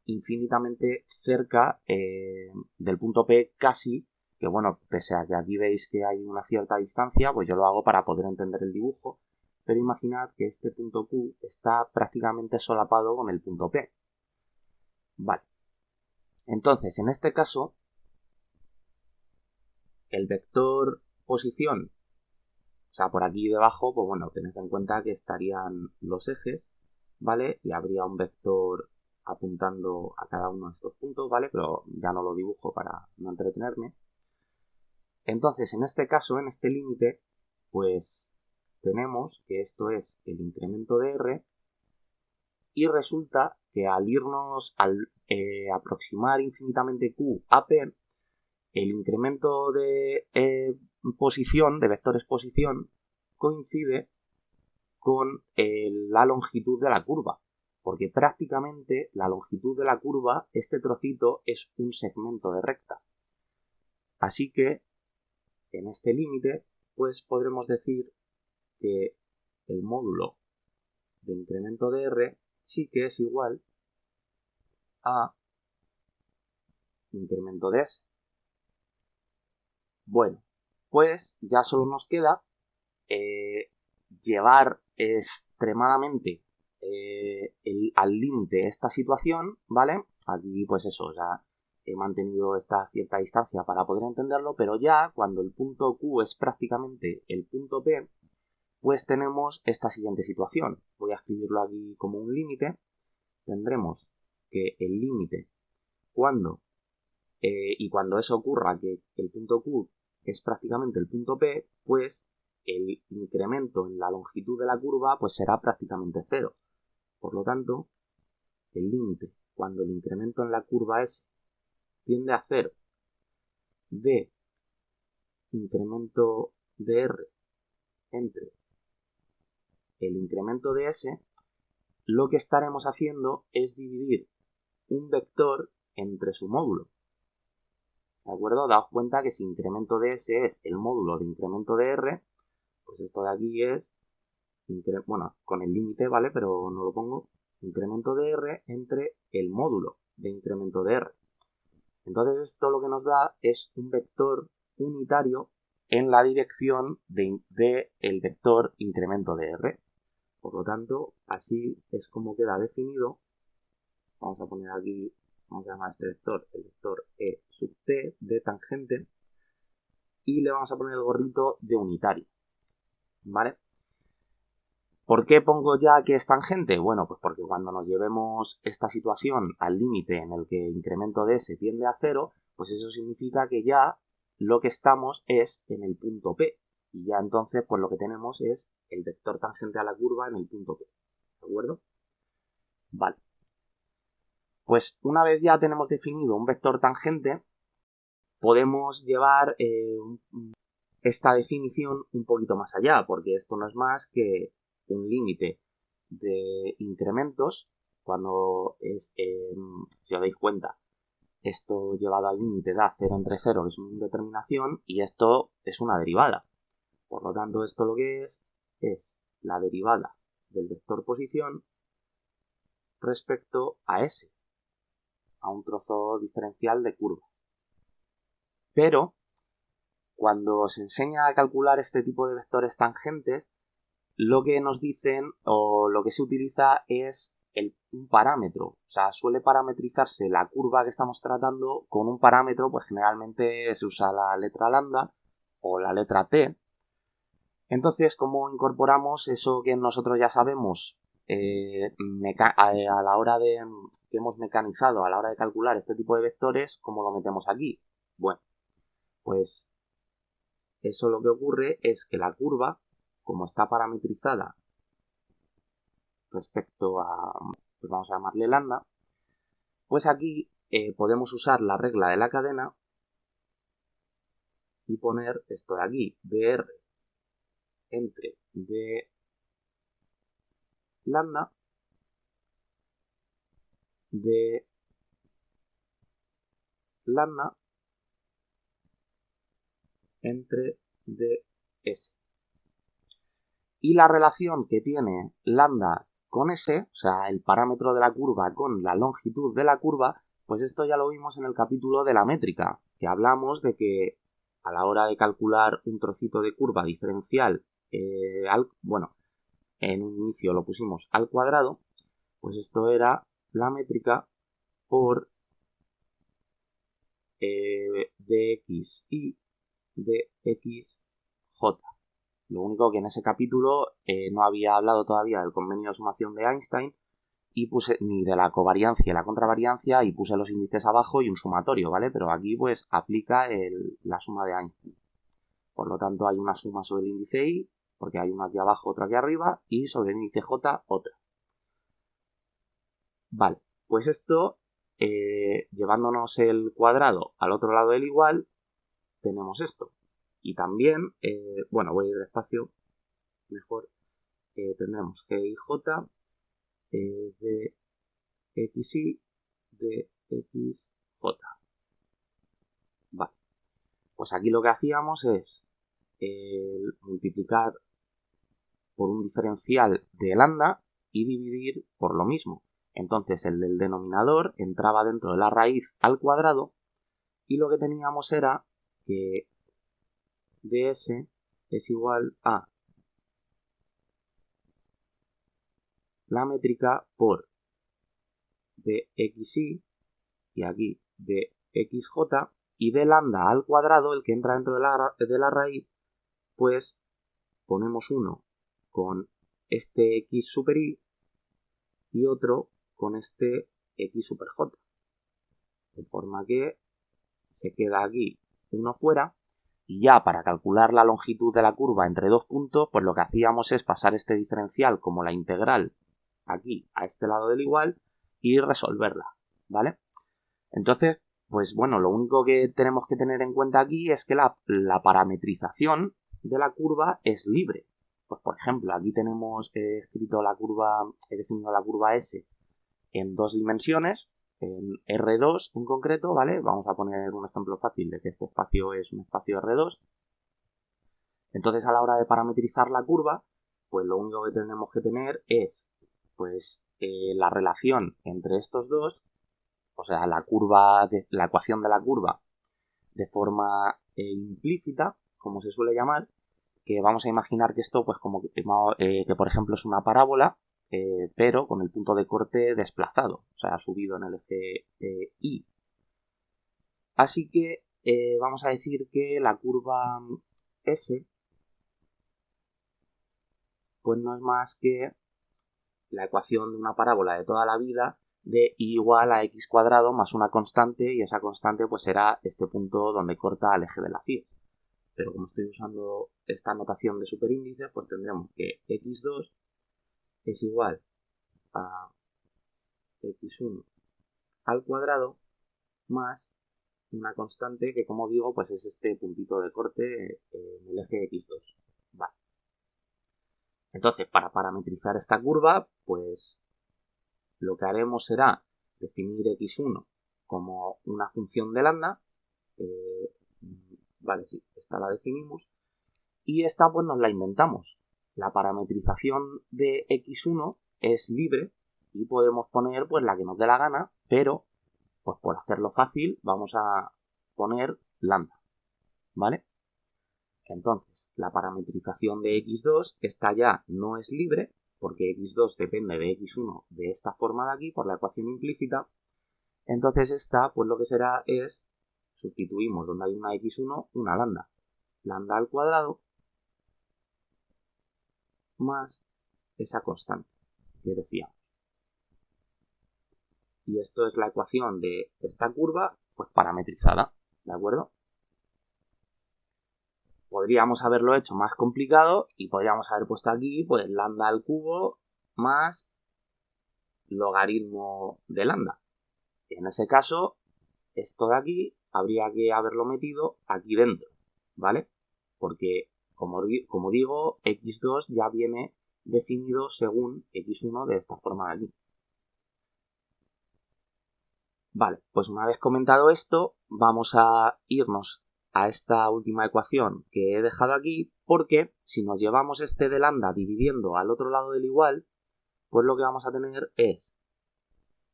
Speaker 1: infinitamente cerca del punto P casi, que bueno, pese a que aquí veis que hay una cierta distancia, pues yo lo hago para poder entender el dibujo, pero imaginad que este punto Q está prácticamente solapado con el punto P. Vale. Entonces, en este caso, el vector posición, o sea, por aquí debajo, pues bueno, tened en cuenta que estarían los ejes, ¿vale? Y habría un vector apuntando a cada uno de estos puntos, ¿vale? Pero ya no lo dibujo para no entretenerme. Entonces, en este caso, en este límite, pues tenemos que esto es el incremento de R y resulta que al aproximar infinitamente Q a P, el incremento de posición, de vectores posición, coincide con la longitud de la curva, porque prácticamente la longitud de la curva, este trocito, es un segmento de recta. Así que en este límite, pues podremos decir que el módulo de incremento de R sí que es igual a incremento de S. Bueno, pues ya solo nos queda llevar extremadamente al límite esta situación, ¿vale? Aquí, pues eso, ya he mantenido esta cierta distancia para poder entenderlo, pero ya cuando el punto Q es prácticamente el punto P, pues tenemos esta siguiente situación. Voy a escribirlo aquí como un límite. Tendremos que el límite y cuando eso ocurra, que el punto Q es prácticamente el punto P, pues el incremento en la longitud de la curva pues será prácticamente cero. Por lo tanto, el límite, cuando el incremento en la curva S tiende a cero de incremento de R entre el incremento de S, lo que estaremos haciendo es dividir un vector entre su módulo. ¿De acuerdo? Daos cuenta que si incremento de S es el módulo de incremento de R, pues esto de aquí es, bueno, con el límite, ¿vale? Pero no lo pongo, incremento de R entre el módulo de incremento de R. Entonces esto lo que nos da es un vector unitario en la dirección de el vector incremento de R. Por lo tanto, así es como queda definido. Vamos a poner aquí, vamos a llamar a este vector el vector E sub t de tangente y le vamos a poner el gorrito de unitario, ¿vale? ¿Por qué pongo ya que es tangente? Bueno, pues porque cuando nos llevemos esta situación al límite en el que el incremento de S tiende a cero, pues eso significa que ya lo que estamos es en el punto P. Y ya entonces, pues lo que tenemos es el vector tangente a la curva en el punto P. ¿De acuerdo? Vale. Pues una vez ya tenemos definido un vector tangente, podemos llevar esta definición un poquito más allá, porque esto no es más que un límite de incrementos, cuando es, si os dais cuenta, esto llevado al límite da 0 entre 0, que es una indeterminación, y esto es una derivada. Por lo tanto, esto lo que es la derivada del vector posición respecto a S, a un trozo diferencial de curva. Pero, cuando se enseña a calcular este tipo de vectores tangentes, lo que nos dicen o lo que se utiliza es un parámetro. O sea, suele parametrizarse la curva que estamos tratando con un parámetro, pues generalmente se usa la letra lambda o la letra t. Entonces, ¿cómo incorporamos eso que nosotros ya sabemos a la hora de que hemos mecanizado a la hora de calcular este tipo de vectores? ¿Cómo lo metemos aquí? Bueno, pues eso lo que ocurre es que la curva, como está parametrizada respecto a, pues vamos a llamarle lambda, pues aquí podemos usar la regla de la cadena y poner esto de aquí, dr entre d lambda de lambda entre ds. Y la relación que tiene lambda con S, o sea, el parámetro de la curva con la longitud de la curva, pues esto ya lo vimos en el capítulo de la métrica, que hablamos de que a la hora de calcular un trocito de curva diferencial, en un inicio lo pusimos al cuadrado, pues esto era la métrica por dxy dxj. Lo único que en ese capítulo no había hablado todavía del convenio de sumación de Einstein y puse ni de la covariancia y la contravariancia y puse los índices abajo y un sumatorio, ¿vale? Pero aquí pues aplica la suma de Einstein. Por lo tanto hay una suma sobre el índice y, porque hay una aquí abajo, otra aquí arriba, y sobre el índice j otra. Vale, pues esto, llevándonos el cuadrado al otro lado del igual, tenemos esto. Y también, voy a ir despacio, mejor, tendremos g y j de xy de xj. Vale, pues aquí lo que hacíamos es multiplicar por un diferencial de lambda y dividir por lo mismo. Entonces el del denominador entraba dentro de la raíz al cuadrado y lo que teníamos era que ds es igual a la métrica por dxy y aquí dxj y de lambda al cuadrado, el que entra dentro de la raíz, pues ponemos uno con este x super y y otro con este x super j. De forma que se queda aquí uno fuera y ya para calcular la longitud de la curva entre dos puntos, pues lo que hacíamos es pasar este diferencial como la integral aquí a este lado del igual y resolverla, ¿vale? Entonces, pues bueno, lo único que tenemos que tener en cuenta aquí es que la parametrización de la curva es libre. Pues por ejemplo, aquí tenemos escrito la curva, he definido la curva S en dos dimensiones, en R2 en concreto, ¿vale? Vamos a poner un ejemplo fácil de que este espacio es un espacio R2. Entonces, a la hora de parametrizar la curva, pues lo único que tenemos que tener es, pues, la relación entre estos dos, o sea, la ecuación de la curva de forma implícita, como se suele llamar, que vamos a imaginar que esto, pues como que por ejemplo es una parábola, pero con el punto de corte desplazado, o sea, subido en el eje Y. Así que vamos a decir que la curva S, pues no es más que la ecuación de una parábola de toda la vida de y igual a x cuadrado más una constante, y esa constante pues será este punto donde corta el eje de las y. Pero como estoy usando esta notación de superíndice, pues tendremos que x2 es igual a x1 al cuadrado más una constante que, como digo, pues es este puntito de corte en el eje x2. Vale. Entonces, para parametrizar esta curva, pues lo que haremos será definir x1 como una función de lambda. Vale, sí, esta la definimos. Y esta pues nos la inventamos. La parametrización de x1 es libre y podemos poner pues la que nos dé la gana, pero pues por hacerlo fácil vamos a poner lambda, ¿vale? Entonces, la parametrización de x2, esta ya no es libre, porque x2 depende de x1 de esta forma de aquí, por la ecuación implícita. Entonces esta, pues lo que será es, sustituimos donde hay una x1, una lambda. Lambda al cuadrado más esa constante que decíamos. Y esto es la ecuación de esta curva, pues parametrizada, ¿de acuerdo? Podríamos haberlo hecho más complicado y podríamos haber puesto aquí, pues, lambda al cubo más logaritmo de lambda. En ese caso, esto de aquí habría que haberlo metido aquí dentro, ¿vale? Porque, como digo, x2 ya viene definido según x1 de esta forma de aquí. Vale, pues una vez comentado esto, vamos a irnos a esta última ecuación que he dejado aquí, porque si nos llevamos este de lambda dividiendo al otro lado del igual, pues lo que vamos a tener es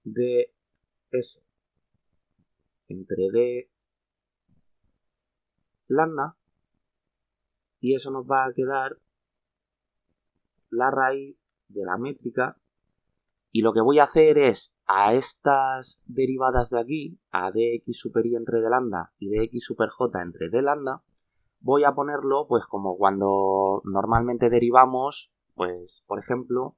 Speaker 1: ds entre d lambda, y eso nos va a quedar la raíz de la métrica. Y lo que voy a hacer es, a estas derivadas de aquí, a dx super y entre d lambda y dx super j entre d lambda, voy a ponerlo pues como cuando normalmente derivamos, pues por ejemplo,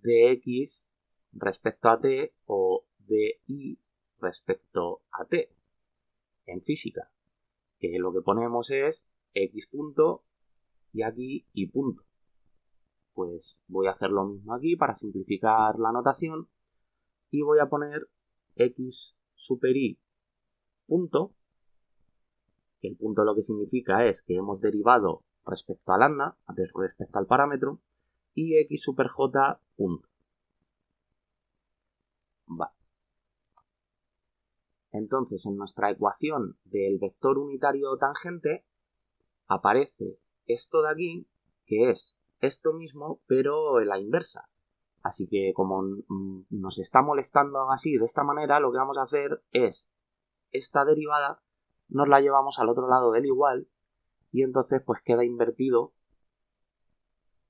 Speaker 1: dx respecto a t o dy respecto a t en física, que lo que ponemos es x punto y aquí y punto. Pues voy a hacer lo mismo aquí para simplificar la notación y voy a poner x super y punto, que el punto lo que significa es que hemos derivado respecto a lambda, respecto al parámetro, y x super j punto. Vale. Entonces, en nuestra ecuación del vector unitario tangente aparece esto de aquí, que es esto mismo, pero en la inversa. Así que como nos está molestando así, de esta manera, lo que vamos a hacer es esta derivada nos la llevamos al otro lado del igual y entonces pues queda invertido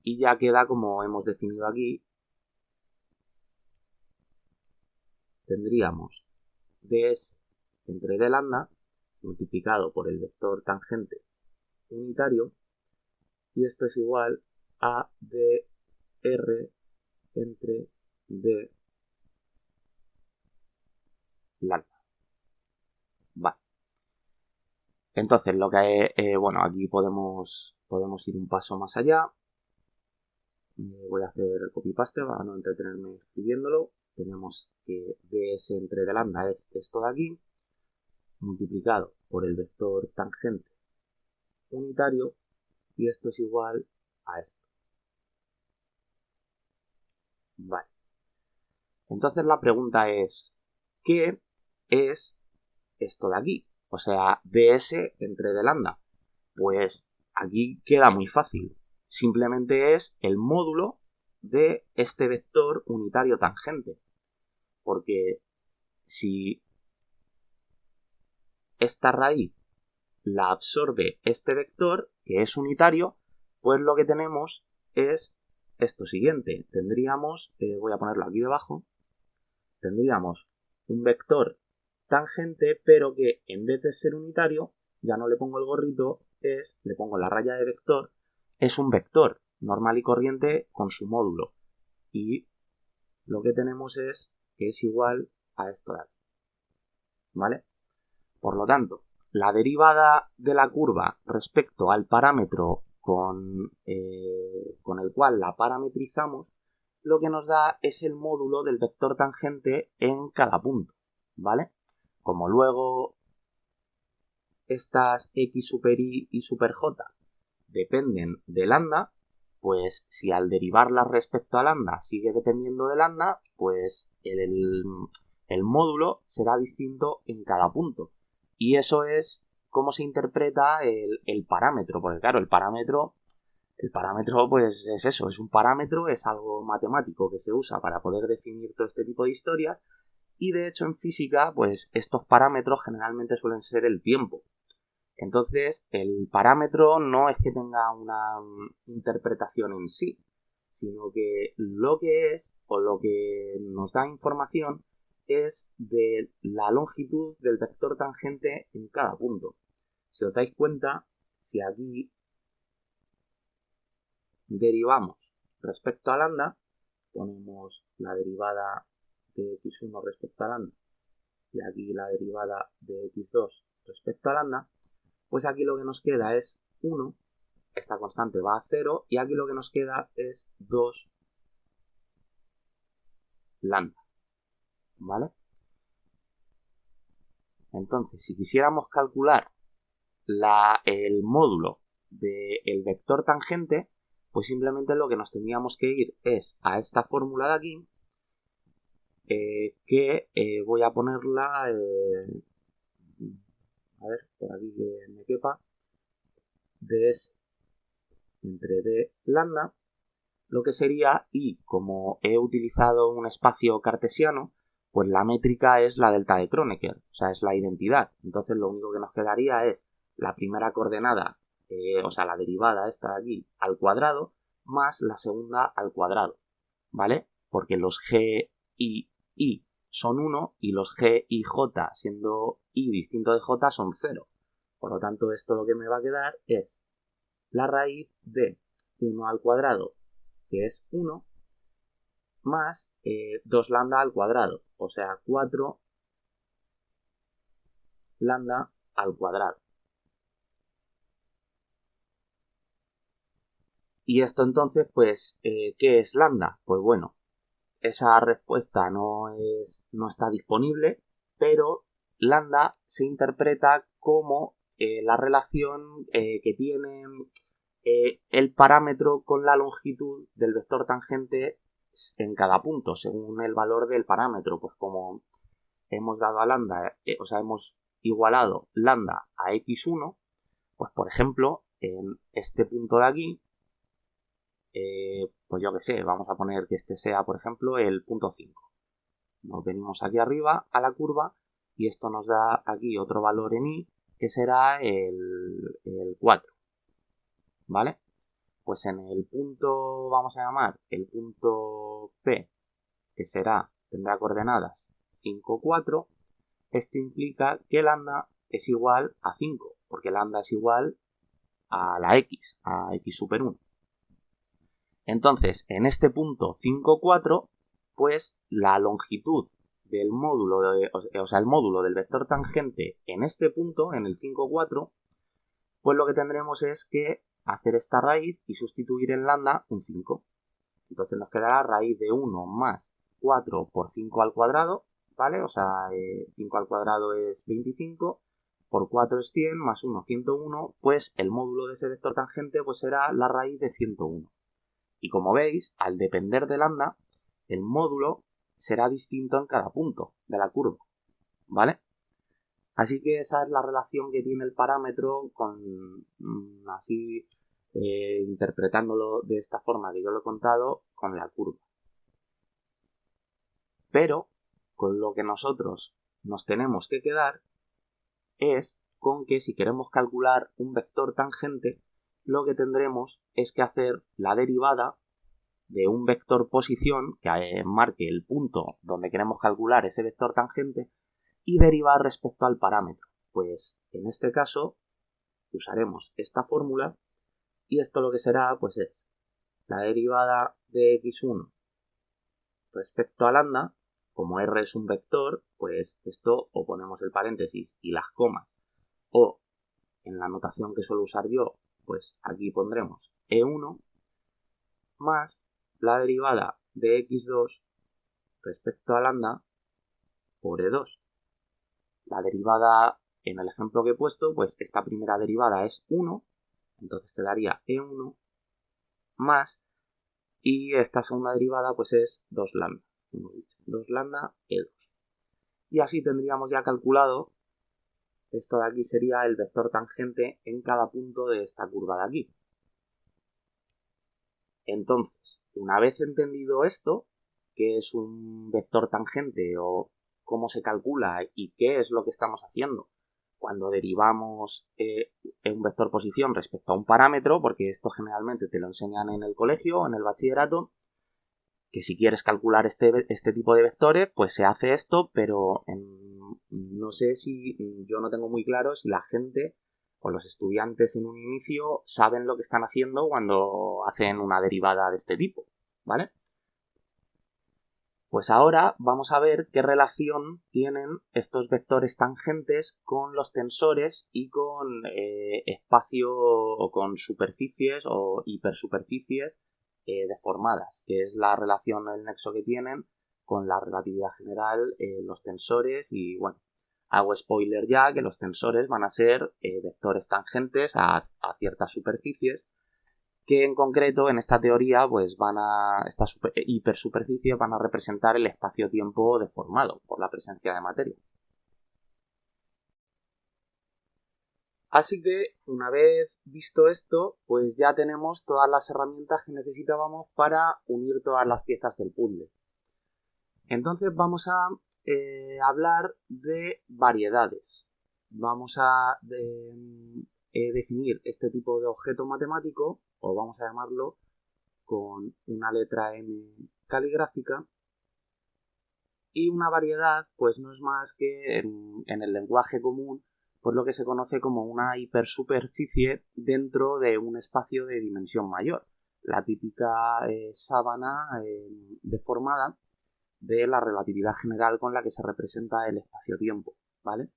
Speaker 1: y ya queda como hemos definido aquí. Tendríamos ds entre d lambda multiplicado por el vector tangente unitario y esto es igual a dr entre d lambda. Vale. Entonces lo que bueno, aquí podemos ir un paso más allá. Voy a hacer el copy paste para no entretenerme escribiéndolo. Tenemos que ds entre d lambda es esto de aquí multiplicado por el vector tangente unitario y esto es igual a esto. Vale. Entonces la pregunta es, ¿qué es esto de aquí? O sea, ds entre d lambda. Pues aquí queda muy fácil. Simplemente es el módulo de este vector unitario tangente. Porque si esta raíz la absorbe este vector, que es unitario, pues lo que tenemos es esto siguiente. Tendríamos, voy a ponerlo aquí debajo, tendríamos un vector tangente, pero que en vez de ser unitario, ya no le pongo el gorrito, le pongo la raya de vector, es un vector normal y corriente con su módulo. Y lo que tenemos es que es igual a esto de aquí. ¿Vale? Por lo tanto, la derivada de la curva respecto al parámetro con el cual la parametrizamos, lo que nos da es el módulo del vector tangente en cada punto, ¿vale? Como luego estas x super y super j dependen de lambda, pues si al derivarlas respecto a lambda sigue dependiendo de lambda, pues el módulo será distinto en cada punto. Y eso es cómo se interpreta el parámetro, porque claro, el parámetro pues es eso, es un parámetro, es algo matemático que se usa para poder definir todo este tipo de historias, y de hecho en física pues estos parámetros generalmente suelen ser el tiempo. Entonces el parámetro no es que tenga una interpretación en sí, sino que lo que es o lo que nos da información es de la longitud del vector tangente en cada punto. Si os dais cuenta, si aquí derivamos respecto a lambda, ponemos la derivada de x1 respecto a lambda y aquí la derivada de x2 respecto a lambda, pues aquí lo que nos queda es 1, esta constante va a 0 y aquí lo que nos queda es 2 lambda, ¿vale? Entonces, si quisiéramos calcular el módulo del vector tangente, pues simplemente lo que nos tendríamos que ir es a esta fórmula de aquí, que voy a ponerla, a ver, por aquí que me quepa, ds entre d lambda, lo que sería, y como he utilizado un espacio cartesiano, pues la métrica es la delta de Kronecker, o sea, es la identidad. Entonces lo único que nos quedaría es la primera coordenada, o sea, la derivada esta de aquí, al cuadrado, más la segunda al cuadrado, ¿vale? Porque los g y i son 1 y los g y j, siendo i distinto de j, son 0. Por lo tanto, esto lo que me va a quedar es la raíz de 1 al cuadrado, que es 1, más 2 lambda al cuadrado, o sea, 4 lambda al cuadrado. Y esto entonces, pues, ¿qué es lambda? Pues bueno, esa respuesta no está disponible, pero lambda se interpreta como la relación que tiene el parámetro con la longitud del vector tangente en cada punto, según el valor del parámetro. Pues como hemos dado a lambda, o sea, hemos igualado lambda a x1, pues por ejemplo, en este punto de aquí, pues yo que sé, vamos a poner que este sea, por ejemplo, el punto 5. Nos venimos aquí arriba a la curva y esto nos da aquí otro valor en i, que será el 4, ¿vale? Pues en el punto, vamos a llamar el punto P, que tendrá coordenadas 5, 4, esto implica que lambda es igual a 5, porque lambda es igual a la x, a x super 1. Entonces, en este punto 5, 4, pues la longitud del módulo, o sea, el módulo del vector tangente en este punto, en el 5, 4, pues lo que tendremos es que hacer esta raíz y sustituir en lambda un 5. Entonces nos quedará raíz de 1 más 4 por 5 al cuadrado, ¿vale? O sea, 5 al cuadrado es 25, por 4 es 100, más 1, 101, pues el módulo de ese vector tangente pues será la raíz de 101. Y como veis, al depender de lambda, el módulo será distinto en cada punto de la curva, ¿vale? Así que esa es la relación que tiene el parámetro con, así, interpretándolo de esta forma que yo lo he contado, con la curva. Pero con lo que nosotros nos tenemos que quedar es con que si queremos calcular un vector tangente, lo que tendremos es que hacer la derivada de un vector posición que marque el punto donde queremos calcular ese vector tangente y derivar respecto al parámetro. Pues en este caso usaremos esta fórmula y esto lo que será pues es la derivada de x1 respecto a lambda. Como r es un vector, pues esto o ponemos el paréntesis y las comas, o en la notación que suelo usar yo, pues aquí pondremos e1 más la derivada de x2 respecto a lambda por e2. La derivada, en el ejemplo que he puesto, pues esta primera derivada es 1, entonces quedaría e1 más, y esta segunda derivada pues es 2 lambda, hemos dicho, 2 lambda e2. Y así tendríamos ya calculado, esto de aquí sería el vector tangente en cada punto de esta curva de aquí. Entonces, una vez entendido esto, qué es un vector tangente o cómo se calcula y qué es lo que estamos haciendo cuando derivamos un vector posición respecto a un parámetro, porque esto generalmente te lo enseñan en el colegio o en el bachillerato, que si quieres calcular este tipo de vectores, pues se hace esto, pero no sé si, yo no tengo muy claro si la gente o los estudiantes en un inicio saben lo que están haciendo cuando hacen una derivada de este tipo, ¿vale? Pues ahora vamos a ver qué relación tienen estos vectores tangentes con los tensores y con espacio o con superficies o hipersuperficies deformadas, que es la relación, el nexo que tienen con la relatividad general, los tensores. Y bueno, hago spoiler ya que los tensores van a ser vectores tangentes a ciertas superficies, que en concreto en esta teoría pues estas hipersuperficies van a representar el espacio-tiempo deformado por la presencia de materia. Así que una vez visto esto, pues ya tenemos todas las herramientas que necesitábamos para unir todas las piezas del puzzle. Entonces vamos a hablar de variedades. Vamos a definir este tipo de objeto matemático, o vamos a llamarlo con una letra M caligráfica. Y una variedad, pues no es más que en el lenguaje común, pues lo que se conoce como una hipersuperficie dentro de un espacio de dimensión mayor. La típica sábana deformada de la relatividad general con la que se representa el espacio-tiempo, ¿vale?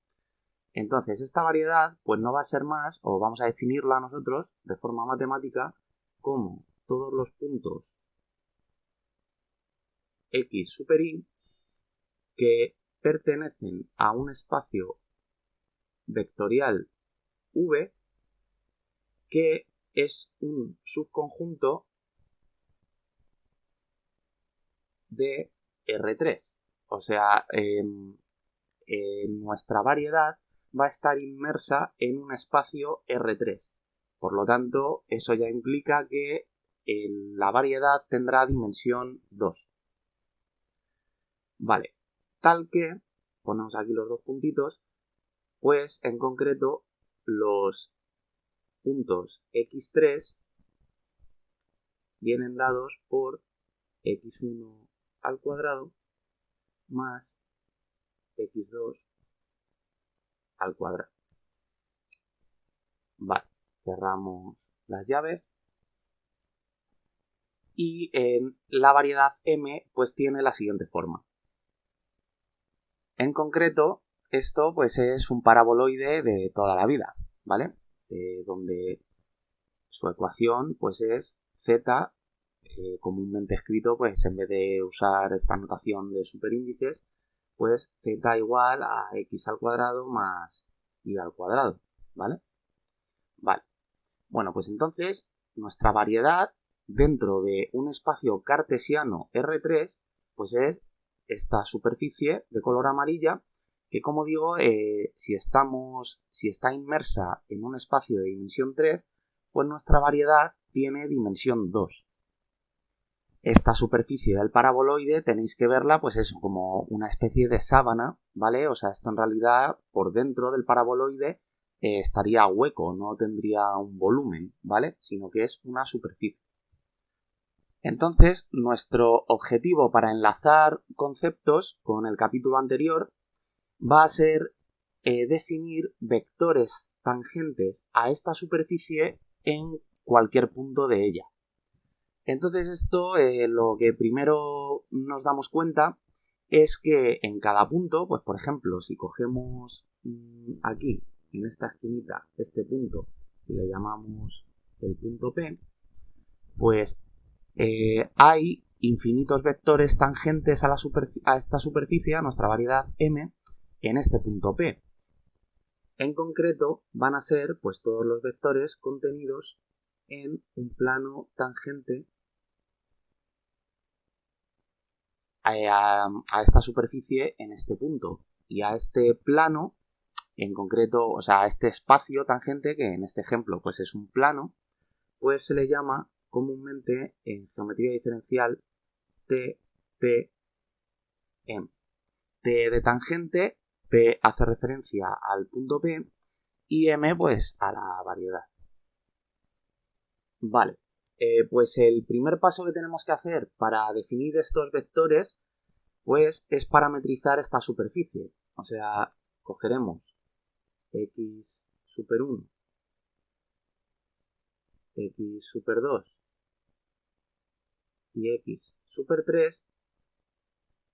Speaker 1: Entonces, esta variedad, pues no va a ser más, o vamos a definirla nosotros de forma matemática, como todos los puntos x super y que pertenecen a un espacio vectorial V que es un subconjunto de R3. O sea, nuestra variedad va a estar inmersa en un espacio R3. Por lo tanto, eso ya implica que la variedad tendrá dimensión 2. Vale, tal que, ponemos aquí los dos puntitos, pues en concreto los puntos x3 vienen dados por x1 al cuadrado más x2 al cuadrado. Vale, cerramos las llaves. Y en la variedad M pues tiene la siguiente forma. En concreto, esto pues es un paraboloide de toda la vida, ¿vale? Donde su ecuación pues es z, comúnmente escrito pues en vez de usar esta notación de superíndices, pues z igual a x al cuadrado más y al cuadrado, ¿vale? Vale. Bueno, pues entonces nuestra variedad dentro de un espacio cartesiano R3 pues es esta superficie de color amarilla que, como digo, si está inmersa en un espacio de dimensión 3, pues nuestra variedad tiene dimensión 2. Esta superficie del paraboloide tenéis que verla, pues eso, como una especie de sábana, ¿vale? O sea, esto en realidad por dentro del paraboloide estaría hueco, no tendría un volumen, ¿vale? Sino que es una superficie. Entonces, nuestro objetivo para enlazar conceptos con el capítulo anterior va a ser definir vectores tangentes a esta superficie en cualquier punto de ella. Entonces esto lo que primero nos damos cuenta es que en cada punto, pues por ejemplo, si cogemos aquí, en esta esquinita, este punto, y le llamamos el punto P, pues hay infinitos vectores tangentes a esta superficie, a nuestra variedad M, en este punto P. En concreto, van a ser pues todos los vectores contenidos en un plano tangente a esta superficie en este punto. Y a este plano, en concreto, o sea, a este espacio tangente, que en este ejemplo pues es un plano, pues se le llama comúnmente en geometría diferencial T, P, M. T de tangente, P hace referencia al punto P y M pues a la variedad. Vale, pues el primer paso que tenemos que hacer para definir estos vectores pues es parametrizar esta superficie. O sea, cogeremos x super 1, x super 2 y x super 3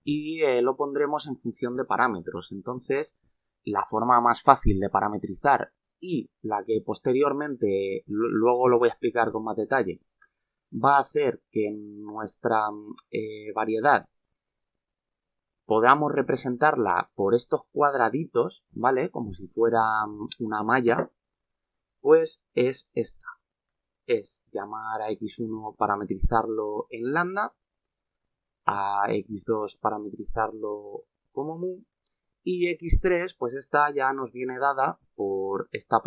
Speaker 1: y lo pondremos en función de parámetros. Entonces, la forma más fácil de parametrizar y la que posteriormente, luego lo voy a explicar con más detalle, va a hacer que nuestra variedad podamos representarla por estos cuadraditos, ¿vale? Como si fuera una malla, pues es esta. Es llamar a x1 parametrizarlo en lambda, a x2 parametrizarlo como mu, y x3, pues esta ya nos viene dada por esta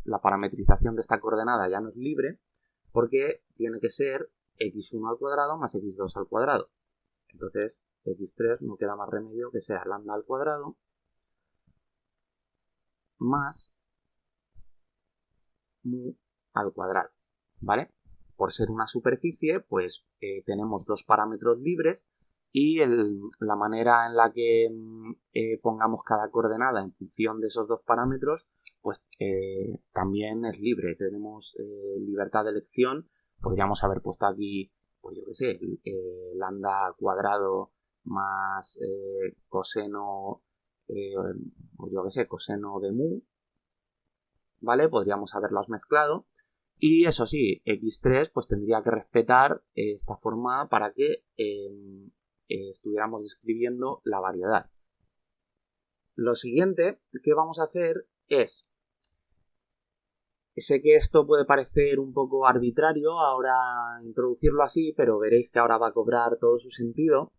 Speaker 1: la parametrización de esta coordenada ya no es libre, porque tiene que ser x1 al cuadrado más x2 al cuadrado. Entonces, x3 no queda más remedio que sea lambda al cuadrado más mu al cuadrado, ¿vale? Por ser una superficie, pues tenemos dos parámetros libres y la manera en la que pongamos cada coordenada en función de esos dos parámetros, pues también es libre. Tenemos libertad de elección. Podríamos haber puesto aquí, pues yo qué sé, lambda al cuadrado más coseno, pues yo qué sé, coseno de mu, ¿vale? Podríamos haberlas mezclado. Y eso sí, x3 pues tendría que respetar esta forma para que estuviéramos describiendo la variedad. Lo siguiente que vamos a hacer es, sé que esto puede parecer un poco arbitrario ahora introducirlo así, pero veréis que ahora va a cobrar todo su sentido,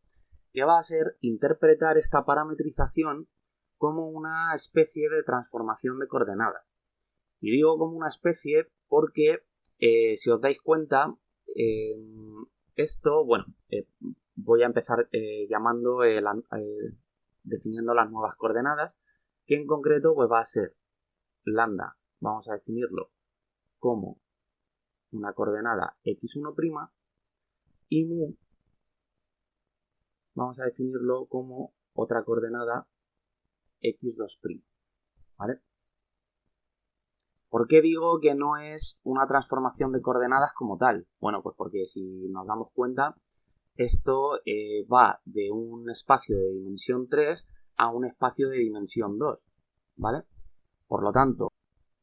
Speaker 1: que va a ser interpretar esta parametrización como una especie de transformación de coordenadas. Y digo como una especie porque, si os dais cuenta, esto, bueno, voy a empezar definiendo las nuevas coordenadas, que en concreto pues va a ser lambda, vamos a definirlo como una coordenada x1' y mu vamos a definirlo como otra coordenada x2', ¿vale? ¿Por qué digo que no es una transformación de coordenadas como tal? Bueno, pues porque si nos damos cuenta, esto va de un espacio de dimensión 3 a un espacio de dimensión 2, ¿vale? Por lo tanto,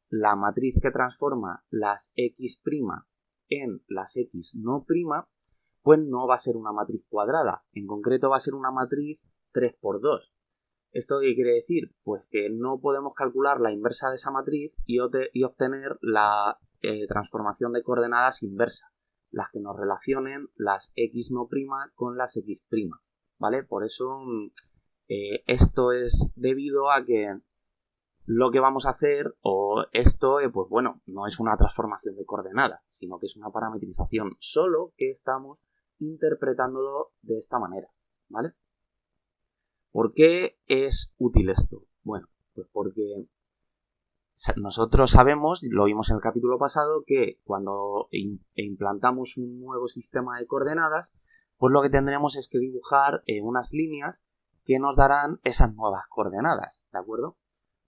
Speaker 1: la matriz que transforma las x' en las x no prima, pues no va a ser una matriz cuadrada. En concreto va a ser una matriz 3×2. ¿Esto qué quiere decir? Pues que no podemos calcular la inversa de esa matriz y obtener la transformación de coordenadas inversa, las que nos relacionen las x no prima con las x prima, ¿vale? Por eso esto es debido a que lo que vamos a hacer, o esto, pues bueno, no es una transformación de coordenadas, sino que es una parametrización, solo que estamos interpretándolo de esta manera, ¿vale? ¿Por qué es útil esto? Bueno, pues porque nosotros sabemos, lo vimos en el capítulo pasado, que cuando implantamos un nuevo sistema de coordenadas, pues lo que tendremos es que dibujar unas líneas que nos darán esas nuevas coordenadas, ¿de acuerdo?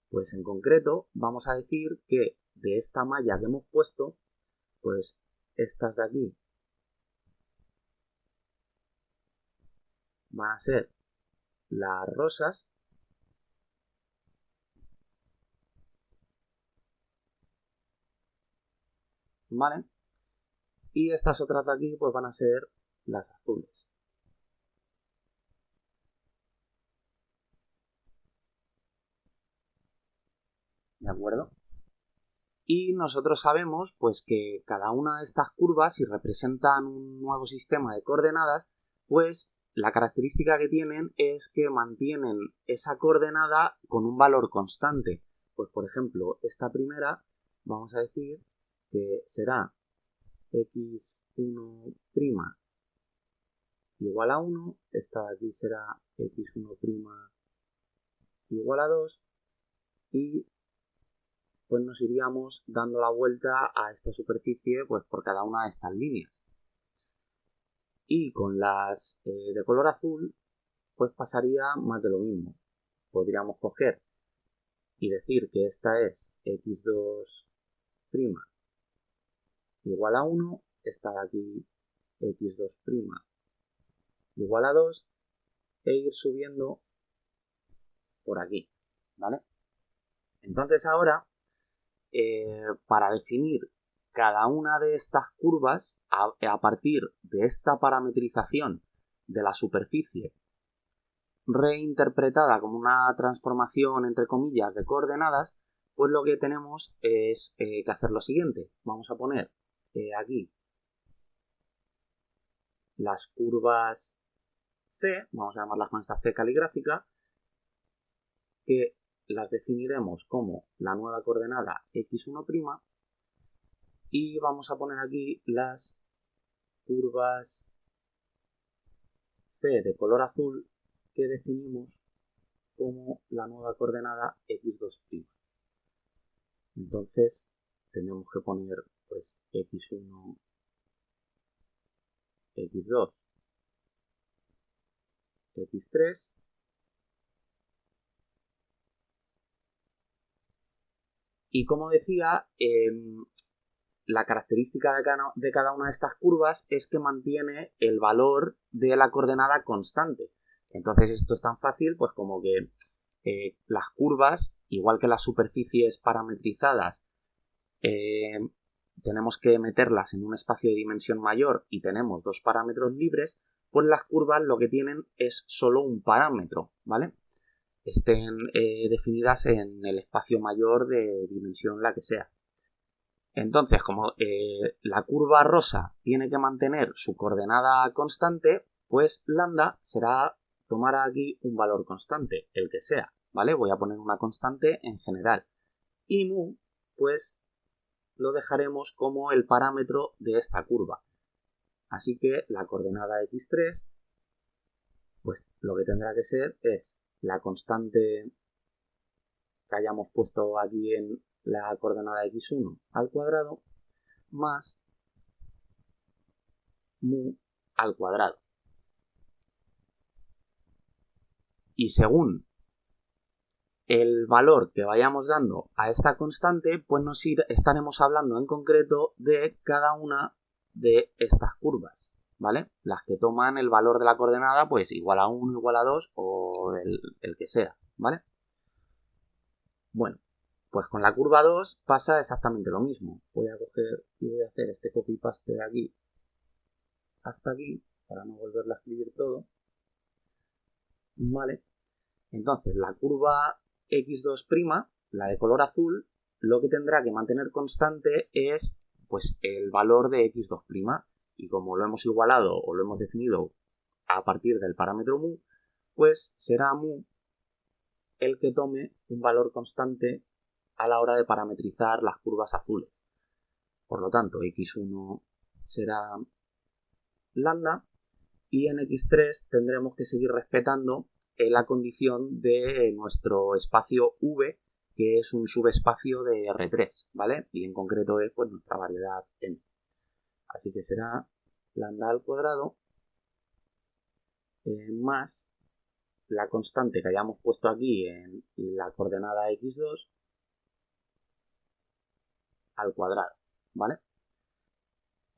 Speaker 1: Pues en concreto vamos a decir que de esta malla que hemos puesto, pues estas de aquí van a ser las rosas, ¿vale? Y estas otras de aquí pues van a ser las azules. ¿De acuerdo? Y nosotros sabemos pues que cada una de estas curvas, si representan un nuevo sistema de coordenadas, pues la característica que tienen es que mantienen esa coordenada con un valor constante. Pues por ejemplo, esta primera vamos a decir que será x1' igual a 1, esta de aquí será x1' igual a 2 y pues nos iríamos dando la vuelta a esta superficie pues por cada una de estas líneas. Y con las de color azul pues pasaría más de lo mismo. Podríamos coger y decir que esta es x2' igual a 1, esta de aquí x2' igual a 2 e ir subiendo por aquí, ¿vale? Entonces ahora, para definir cada una de estas curvas, a partir de esta parametrización de la superficie reinterpretada como una transformación, entre comillas, de coordenadas, pues lo que tenemos es que hacer lo siguiente. Vamos a poner aquí las curvas C, vamos a llamarlas con esta C caligráfica, que las definiremos como la nueva coordenada x1' y vamos a poner aquí las curvas C de color azul que definimos como la nueva coordenada x2'. Entonces tenemos que poner pues x1, x2, x3 y como decía, la característica de cada una de estas curvas es que mantiene el valor de la coordenada constante. Entonces esto es tan fácil pues como que las curvas, igual que las superficies parametrizadas, tenemos que meterlas en un espacio de dimensión mayor y tenemos dos parámetros libres, pues las curvas lo que tienen es solo un parámetro, ¿vale? Estén definidas en el espacio mayor de dimensión la que sea. Entonces, como la curva rosa tiene que mantener su coordenada constante, pues lambda será tomar aquí un valor constante, el que sea, ¿vale? Voy a poner una constante en general. Y mu, pues lo dejaremos como el parámetro de esta curva. Así que la coordenada x3, pues lo que tendrá que ser es la constante que hayamos puesto aquí en la coordenada x1 al cuadrado más mu al cuadrado. Y según el valor que vayamos dando a esta constante, pues estaremos hablando en concreto de cada una de estas curvas, ¿vale? Las que toman el valor de la coordenada, pues igual a 1, igual a 2 o el que sea, ¿vale? Bueno, pues con la curva 2 pasa exactamente lo mismo. Voy a coger y voy a hacer este copy-paste de aquí hasta aquí para no volverlo a escribir todo, ¿vale? Entonces, la curva x2', la de color azul, lo que tendrá que mantener constante es pues el valor de x2'. Y como lo hemos igualado o lo hemos definido a partir del parámetro mu, pues será mu el que tome un valor constante a la hora de parametrizar las curvas azules. Por lo tanto, x1 será lambda y en x3 tendremos que seguir respetando la condición de nuestro espacio V, que es un subespacio de R3, ¿vale? Y en concreto es pues nuestra variedad n. Así que será lambda al cuadrado más la constante que hayamos puesto aquí en la coordenada x2 al cuadrado, ¿vale?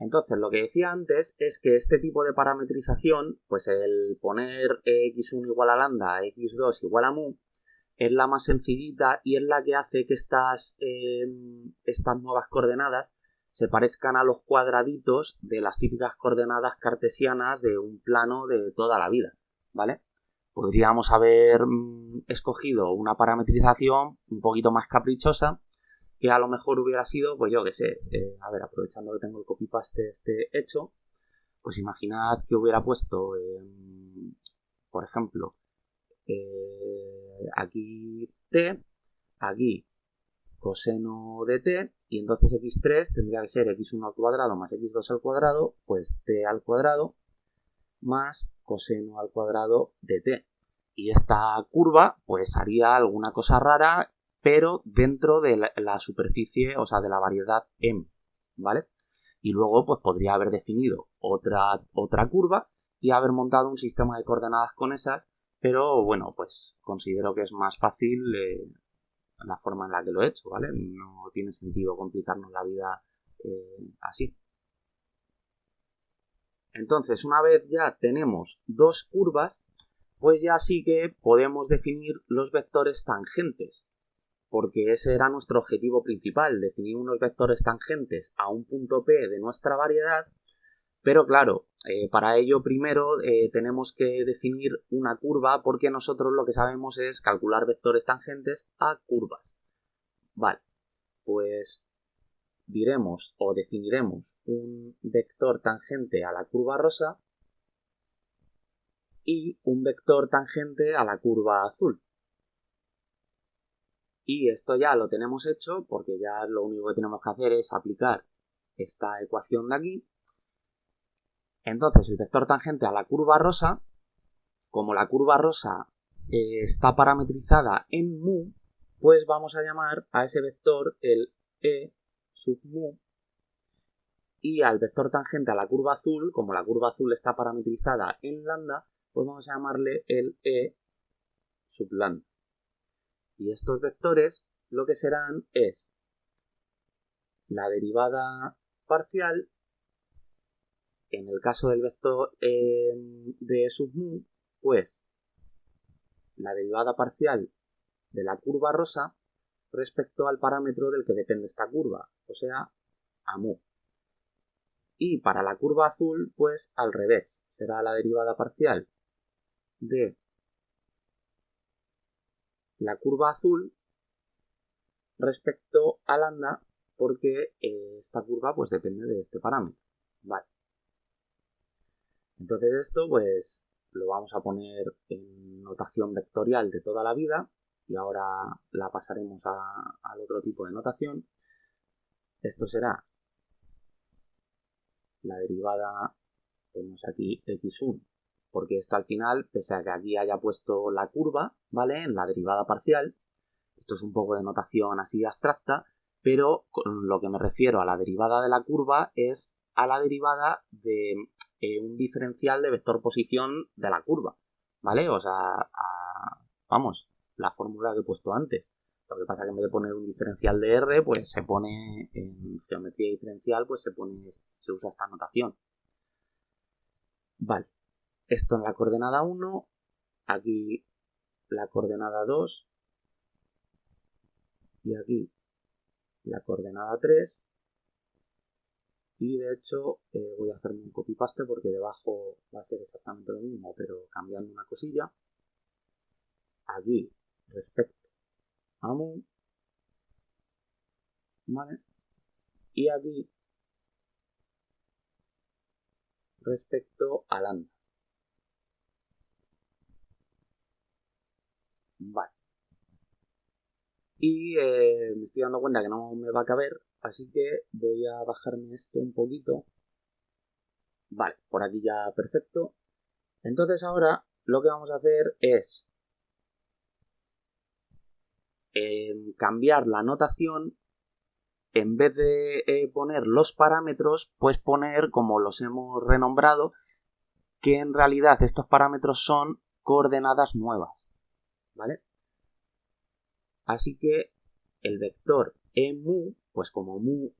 Speaker 1: Entonces, lo que decía antes es que este tipo de parametrización, pues el poner x1 igual a lambda, x2 igual a mu, es la más sencillita y es la que hace que estas nuevas coordenadas se parezcan a los cuadraditos de las típicas coordenadas cartesianas de un plano de toda la vida, ¿vale? Podríamos haber escogido una parametrización un poquito más caprichosa, que a lo mejor hubiera sido, pues yo qué sé, a ver, aprovechando que tengo el copy-paste hecho, pues imaginad que hubiera puesto, por ejemplo, aquí t, aquí coseno de t, y entonces x3 tendría que ser x1 al cuadrado más x2 al cuadrado, pues t al cuadrado más coseno al cuadrado de t. Y esta curva, pues haría alguna cosa rara, pero dentro de la superficie, o sea, de la variedad M, ¿vale? Y luego, pues podría haber definido otra curva y haber montado un sistema de coordenadas con esas, pero bueno, pues considero que es más fácil la forma en la que lo he hecho, ¿vale? No tiene sentido complicarnos la vida así. Entonces, una vez ya tenemos dos curvas, pues ya sí que podemos definir los vectores tangentes, porque ese era nuestro objetivo principal, definir unos vectores tangentes a un punto P de nuestra variedad, pero claro, para ello primero tenemos que definir una curva, porque nosotros lo que sabemos es calcular vectores tangentes a curvas. Vale, pues diremos o definiremos un vector tangente a la curva rosa y un vector tangente a la curva azul. Y esto ya lo tenemos hecho porque ya lo único que tenemos que hacer es aplicar esta ecuación de aquí. Entonces el vector tangente a la curva rosa, como la curva rosa está parametrizada en mu, pues vamos a llamar a ese vector el E sub mu, y al vector tangente a la curva azul, como la curva azul está parametrizada en lambda, pues vamos a llamarle el E sub lambda. Y estos vectores lo que serán es la derivada parcial, en el caso del vector de sub mu, pues la derivada parcial de la curva rosa respecto al parámetro del que depende esta curva, o sea, a mu. Y para la curva azul, pues al revés, será la derivada parcial de la curva azul respecto a lambda, porque esta curva pues depende de este parámetro. Vale. Entonces esto pues lo vamos a poner en notación vectorial de toda la vida y ahora la pasaremos al otro tipo de notación. Esto será la derivada, ponemos aquí x1, porque esto al final, pese a que aquí haya puesto la curva, ¿vale? En la derivada parcial, esto es un poco de notación así abstracta, pero con lo que me refiero a la derivada de la curva es a la derivada de un diferencial de vector posición de la curva, ¿vale? O sea, vamos, la fórmula que he puesto antes. Lo que pasa es que en vez de poner un diferencial de R, pues se pone en geometría diferencial, pues se usa esta notación. Vale, esto en la coordenada 1, aquí la coordenada 2 y aquí la coordenada 3. Y de hecho voy a hacerme un copy-paste porque debajo va a ser exactamente lo mismo, pero cambiando una cosilla. Aquí respecto a mu, ¿vale? Y aquí respecto a lambda. Vale. Y me estoy dando cuenta que no me va a caber, así que voy a bajarme esto un poquito. Vale, por aquí ya perfecto. Entonces ahora lo que vamos a hacer es cambiar la notación. En vez de poner los parámetros, pues poner, como los hemos renombrado, que en realidad estos parámetros son coordenadas nuevas, ¿vale? Así que el vector mu, pues como mu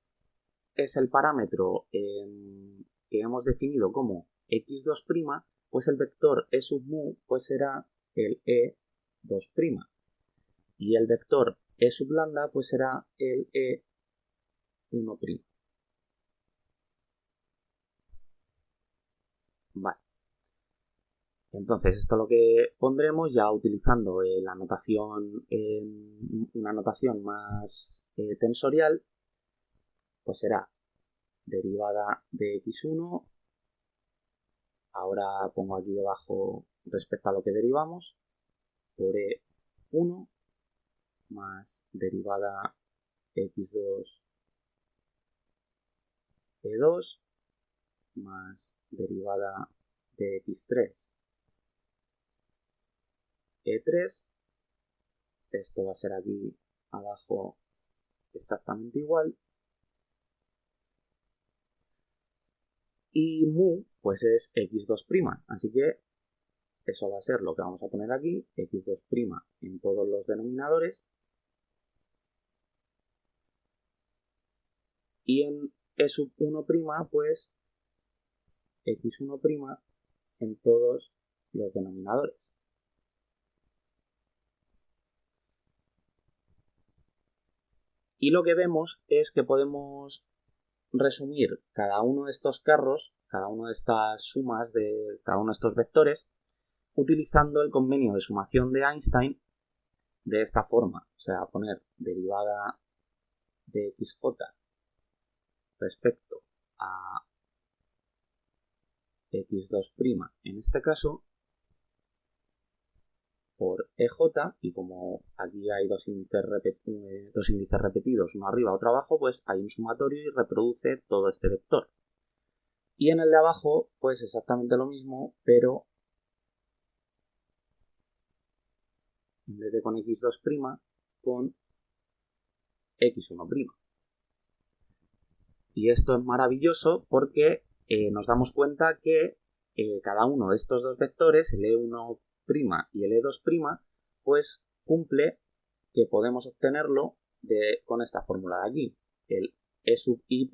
Speaker 1: es el parámetro que hemos definido como x2', pues el vector e sub mu pues será el e2'. Y el vector e sub lambda pues será el e1'. Vale. Entonces, esto es lo que pondremos ya utilizando la notación, una notación más tensorial, pues será derivada de x1. Ahora pongo aquí debajo respecto a lo que derivamos, por e1 más derivada x2 e2 más derivada de x3 e3. Esto va a ser aquí abajo exactamente igual. Y mu, pues es x2', así que eso va a ser lo que vamos a poner aquí, x2' en todos los denominadores. Y en e sub 1', pues x1' en todos los denominadores. Y lo que vemos es que podemos resumir cada uno de estos carros, cada una de estas sumas de cada uno de estos vectores, utilizando el convenio de sumación de Einstein de esta forma. O sea, poner derivada de xj respecto a x2' en este caso, por EJ, y como aquí hay dos índices repetidos, uno arriba, otro abajo, pues hay un sumatorio y reproduce todo este vector. Y en el de abajo, pues exactamente lo mismo, pero en vez de con x2', con x1'. Y esto es maravilloso porque nos damos cuenta que cada uno de estos dos vectores, el E1' y el E2', pues cumple que podemos obtenerlo con esta fórmula de aquí. El E sub i'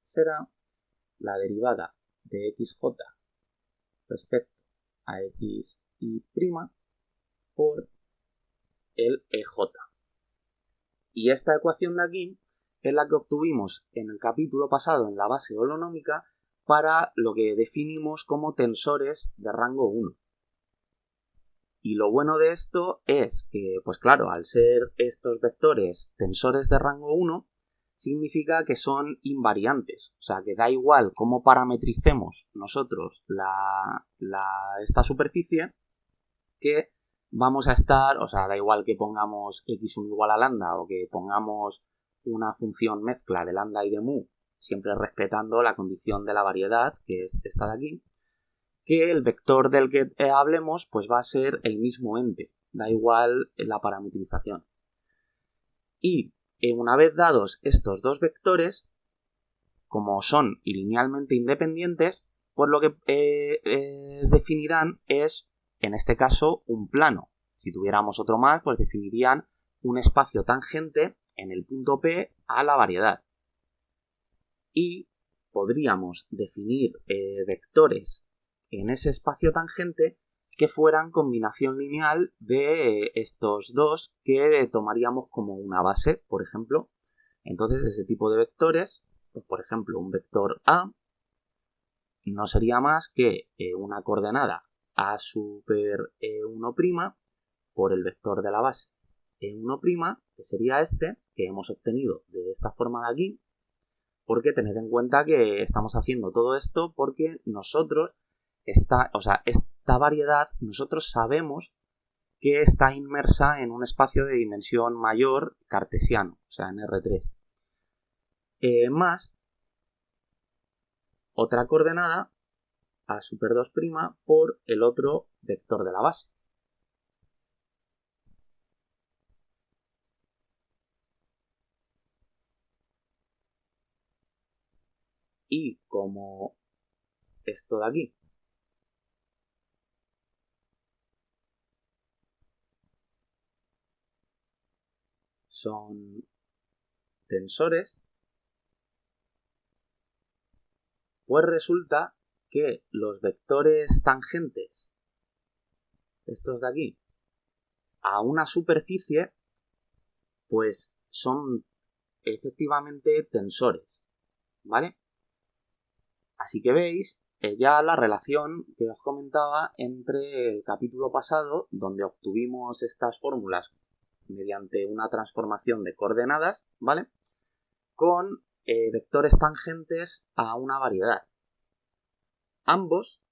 Speaker 1: será la derivada de xj respecto a xi' por el EJ. Y esta ecuación de aquí es la que obtuvimos en el capítulo pasado en la base holonómica para lo que definimos como tensores de rango 1. Y lo bueno de esto es que, pues claro, al ser estos vectores tensores de rango 1, significa que son invariantes. O sea, que da igual cómo parametricemos nosotros esta superficie, que vamos a estar, o sea, da igual que pongamos x1 igual a lambda o que pongamos una función mezcla de lambda y de mu, siempre respetando la condición de la variedad, que es esta de aquí, que el vector del que hablemos pues va a ser el mismo ente, da igual la parametrización. Y una vez dados estos dos vectores, como son linealmente independientes, pues lo que definirán es, en este caso, un plano. Si tuviéramos otro más, pues definirían un espacio tangente en el punto P a la variedad. Y podríamos definir vectores en ese espacio tangente que fueran combinación lineal de estos dos que tomaríamos como una base, por ejemplo. Entonces, ese tipo de vectores, pues, por ejemplo, un vector A no sería más que una coordenada A super E1' por el vector de la base E1', que sería este, que hemos obtenido de esta forma de aquí, porque tened en cuenta que estamos haciendo todo esto porque nosotros, esta variedad, nosotros sabemos que está inmersa en un espacio de dimensión mayor cartesiano, o sea, en R3. Más otra coordenada A super 2' por el otro vector de la base. Y como esto de aquí son tensores, pues resulta que los vectores tangentes, estos de aquí, a una superficie, pues son efectivamente tensores, ¿vale? Así que veis ya la relación que os comentaba entre el capítulo pasado, donde obtuvimos estas fórmulas mediante una transformación de coordenadas, ¿vale? Con vectores tangentes a una variedad. Ambas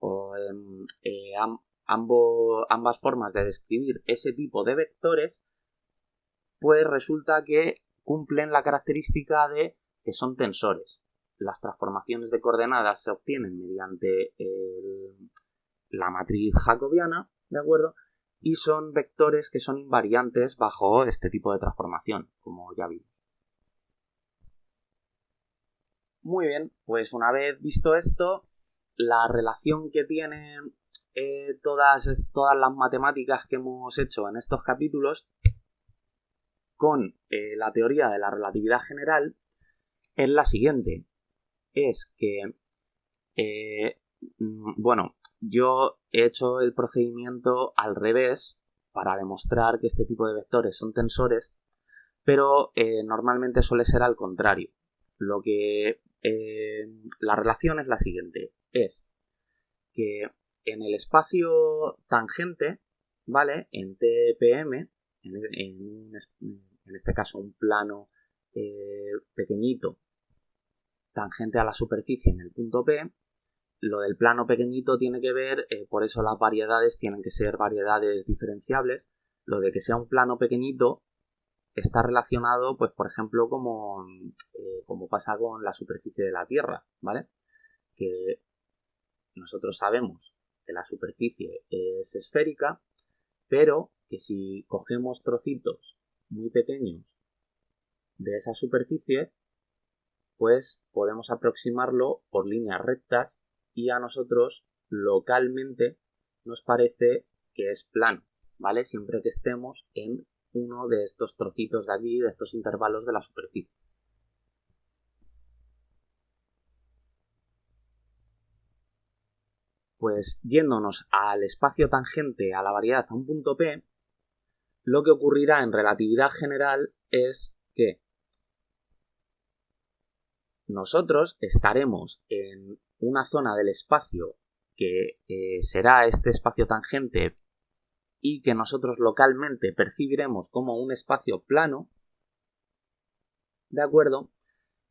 Speaker 1: formas de describir ese tipo de vectores, pues resulta que cumplen la característica de que son tensores. Las transformaciones de coordenadas se obtienen mediante la matriz jacobiana, ¿de acuerdo? Y son vectores que son invariantes bajo este tipo de transformación, como ya vimos. Muy bien, pues una vez visto esto, la relación que tienen todas las matemáticas que hemos hecho en estos capítulos con la teoría de la relatividad general es la siguiente. Es que, bueno, yo he hecho el procedimiento al revés para demostrar que este tipo de vectores son tensores, pero normalmente suele ser al contrario. Lo que la relación es la siguiente, es que en el espacio tangente, ¿vale? En TPM, en este caso un plano pequeñito tangente a la superficie en el punto P, lo del plano pequeñito tiene que ver, por eso las variedades tienen que ser variedades diferenciables. Lo de que sea un plano pequeñito está relacionado, pues por ejemplo, como pasa con la superficie de la Tierra, ¿vale? Que nosotros sabemos que la superficie es esférica, pero que si cogemos trocitos muy pequeños de esa superficie, pues podemos aproximarlo por líneas rectas y a nosotros localmente nos parece que es plano, ¿vale? Siempre que estemos en uno de estos trocitos de aquí, de estos intervalos de la superficie. Pues yéndonos al espacio tangente a la variedad a un punto P, lo que ocurrirá en relatividad general es que nosotros estaremos en una zona del espacio que será este espacio tangente y que nosotros localmente percibiremos como un espacio plano, ¿de acuerdo?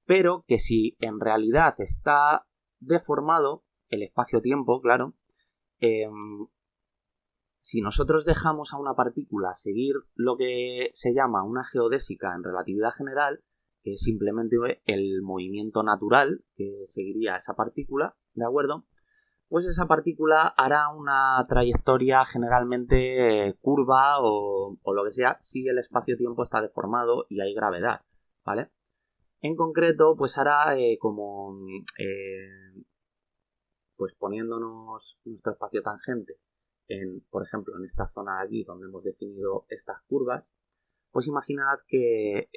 Speaker 1: Pero que si en realidad está deformado, el espacio-tiempo, claro, si nosotros dejamos a una partícula seguir lo que se llama una geodésica en relatividad general, que es simplemente el movimiento natural que seguiría esa partícula, ¿de acuerdo? Pues esa partícula hará una trayectoria generalmente curva o lo que sea si el espacio-tiempo está deformado y hay gravedad, ¿vale? En concreto, pues hará pues poniéndonos nuestro espacio tangente por ejemplo, en esta zona de aquí donde hemos definido estas curvas, pues imaginad que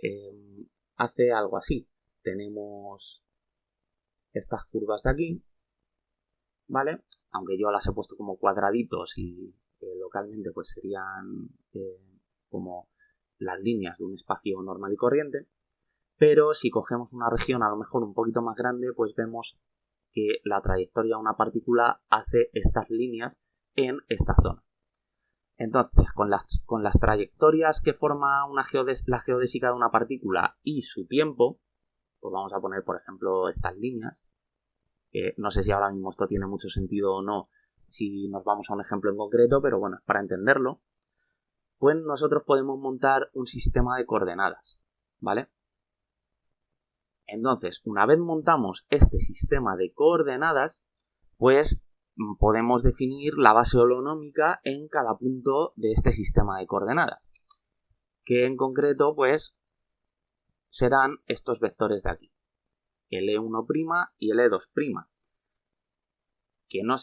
Speaker 1: hace algo así. Tenemos estas curvas de aquí, ¿vale? Aunque yo las he puesto como cuadraditos y localmente pues serían como las líneas de un espacio normal y corriente, pero si cogemos una región a lo mejor un poquito más grande, pues vemos que la trayectoria de una partícula hace estas líneas en esta zona. Entonces, con las trayectorias que forma la geodésica de una partícula y su tiempo, pues vamos a poner, por ejemplo, estas líneas, que no sé si ahora mismo esto tiene mucho sentido o no, si nos vamos a un ejemplo en concreto, pero bueno, para entenderlo, pues nosotros podemos montar un sistema de coordenadas, ¿vale? Entonces, una vez montamos este sistema de coordenadas, pues podemos definir la base holonómica en cada punto de este sistema de coordenadas, que en concreto pues serán estos vectores de aquí, el E1' y el E2', que no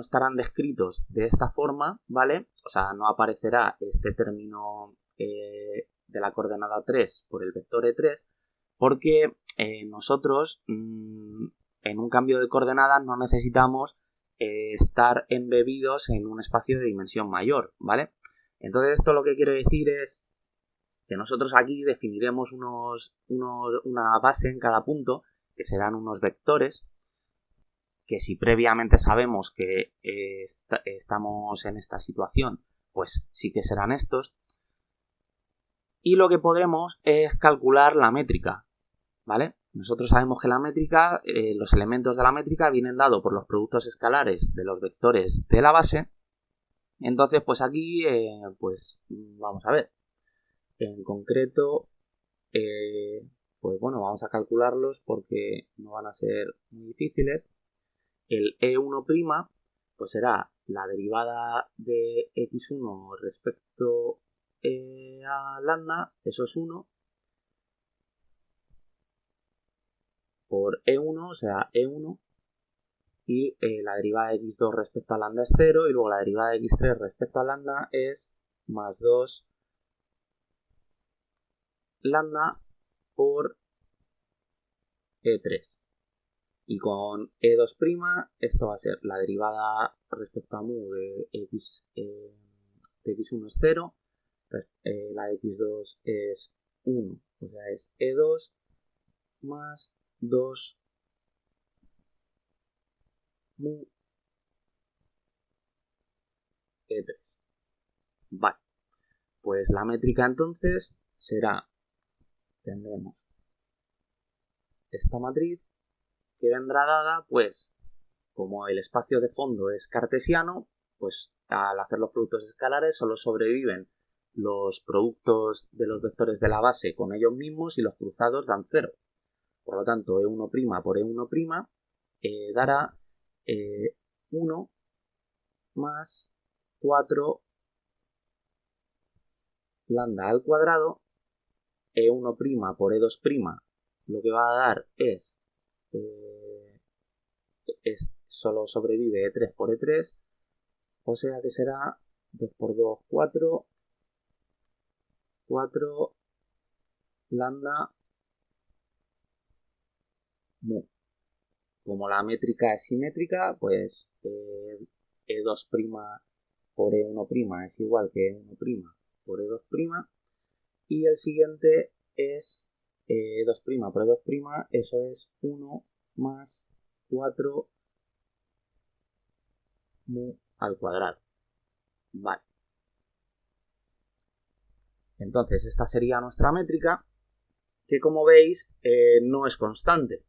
Speaker 1: estarán descritos de esta forma, ¿vale? O sea, no aparecerá este término de la coordenada 3 por el vector E3, porque nosotros en un cambio de coordenadas no necesitamos estar embebidos en un espacio de dimensión mayor, ¿vale? Entonces esto lo que quiere decir es que nosotros aquí definiremos una base en cada punto, que serán unos vectores, que si previamente sabemos que estamos en esta situación, pues sí que serán estos. Y lo que podremos es calcular la métrica, ¿vale? Nosotros sabemos que la métrica, los elementos de la métrica vienen dados por los productos escalares de los vectores de la base. Entonces, pues aquí, pues vamos a ver. En concreto, pues bueno, vamos a calcularlos porque no van a ser muy difíciles. El E1' pues será la derivada de x1 respecto a lambda, eso es 1, por E1, o sea, E1, y la derivada de x2 respecto a lambda es 0, y luego la derivada de x3 respecto a lambda es más 2 lambda por E3. Y con E2', esto va a ser la derivada respecto a mu de x1 es 0, la de x2 es 1, o sea, es E2 más 2 mu E3. Vale, pues la métrica entonces tendremos esta matriz que vendrá dada pues como el espacio de fondo es cartesiano, pues al hacer los productos escalares solo sobreviven los productos de los vectores de la base con ellos mismos y los cruzados dan 0. Por lo tanto, E1' por E1' dará 1 más 4 lambda al cuadrado. E1' por E2' lo que va a dar es solo sobrevive E3 por E3, o sea que será 2 por 2, 4 lambda mu. Como la métrica es simétrica, pues E2' por E1' es igual que E1' por E2', y el siguiente es E2' por E2', eso es 1 más 4 mu al cuadrado. Vale. Entonces, esta sería nuestra métrica, que como veis no es constante.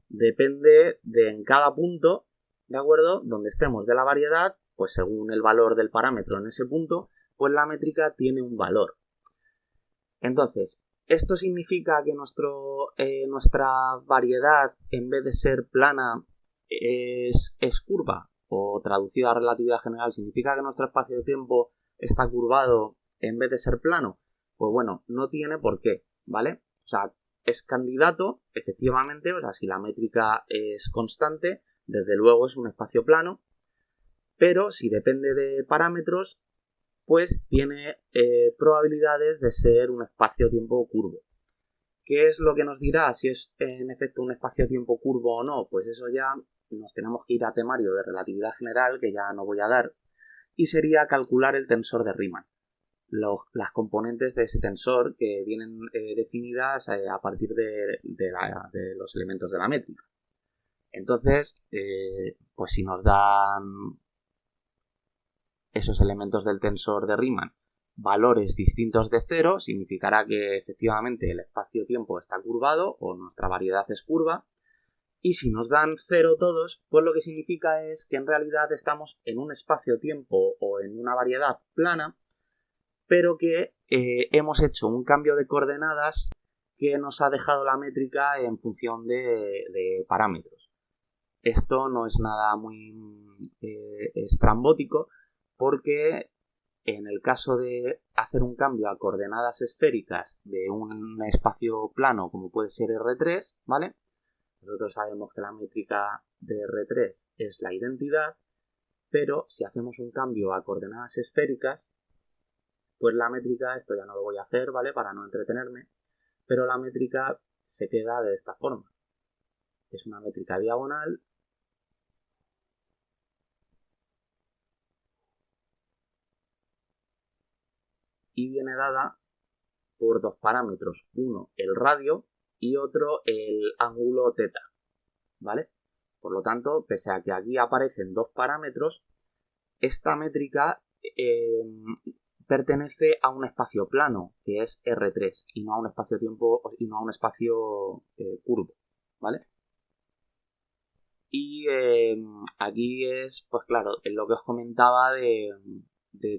Speaker 1: Depende de en cada punto, ¿de acuerdo? Donde estemos de la variedad, pues según el valor del parámetro en ese punto, pues la métrica tiene un valor. Entonces, esto significa que nuestra variedad, en vez de ser plana, es curva, o traducido a relatividad general, significa que nuestro espacio de tiempo está curvado en vez de ser plano. Pues bueno, no tiene por qué, ¿vale? O sea, es candidato, efectivamente, o sea, si la métrica es constante, desde luego es un espacio plano, pero si depende de parámetros, pues tiene probabilidades de ser un espacio-tiempo curvo. ¿Qué es lo que nos dirá si es en efecto un espacio-tiempo curvo o no? Pues eso ya nos tenemos que ir a temario de relatividad general, que ya no voy a dar, y sería calcular el tensor de Riemann. Las componentes de ese tensor que vienen definidas a partir de los elementos de la métrica. Entonces, pues si nos dan esos elementos del tensor de Riemann valores distintos de 0, significará que efectivamente el espacio-tiempo está curvado o nuestra variedad es curva. Y si nos dan 0 todos, pues lo que significa es que en realidad estamos en un espacio-tiempo o en una variedad plana, pero que hemos hecho un cambio de coordenadas que nos ha dejado la métrica en función de parámetros. Esto no es nada muy estrambótico, porque en el caso de hacer un cambio a coordenadas esféricas de un espacio plano como puede ser R3, ¿vale? Nosotros sabemos que la métrica de R3 es la identidad, pero si hacemos un cambio a coordenadas esféricas, pues la métrica, esto ya no lo voy a hacer, ¿vale? Para no entretenerme, pero la métrica se queda de esta forma. Es una métrica diagonal y viene dada por dos parámetros, uno el radio y otro el ángulo θ, ¿vale? Por lo tanto, pese a que aquí aparecen dos parámetros, esta métrica pertenece a un espacio plano, que es R3, y no a un espacio-tiempo y no a un espacio curvo, ¿vale? Y aquí es, pues claro, en lo que os comentaba de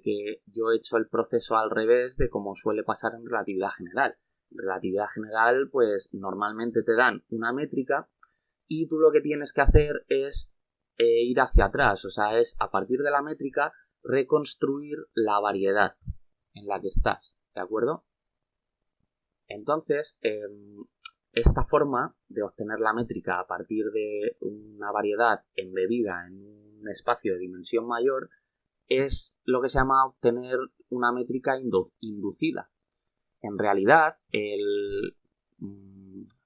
Speaker 1: que yo he hecho el proceso al revés de como suele pasar en relatividad general. En relatividad general, pues normalmente te dan una métrica y tú lo que tienes que hacer es ir hacia atrás, o sea, es a partir de la métrica reconstruir la variedad en la que estás, ¿de acuerdo? Entonces, esta forma de obtener la métrica a partir de una variedad embebida en un espacio de dimensión mayor es lo que se llama obtener una métrica inducida. En realidad,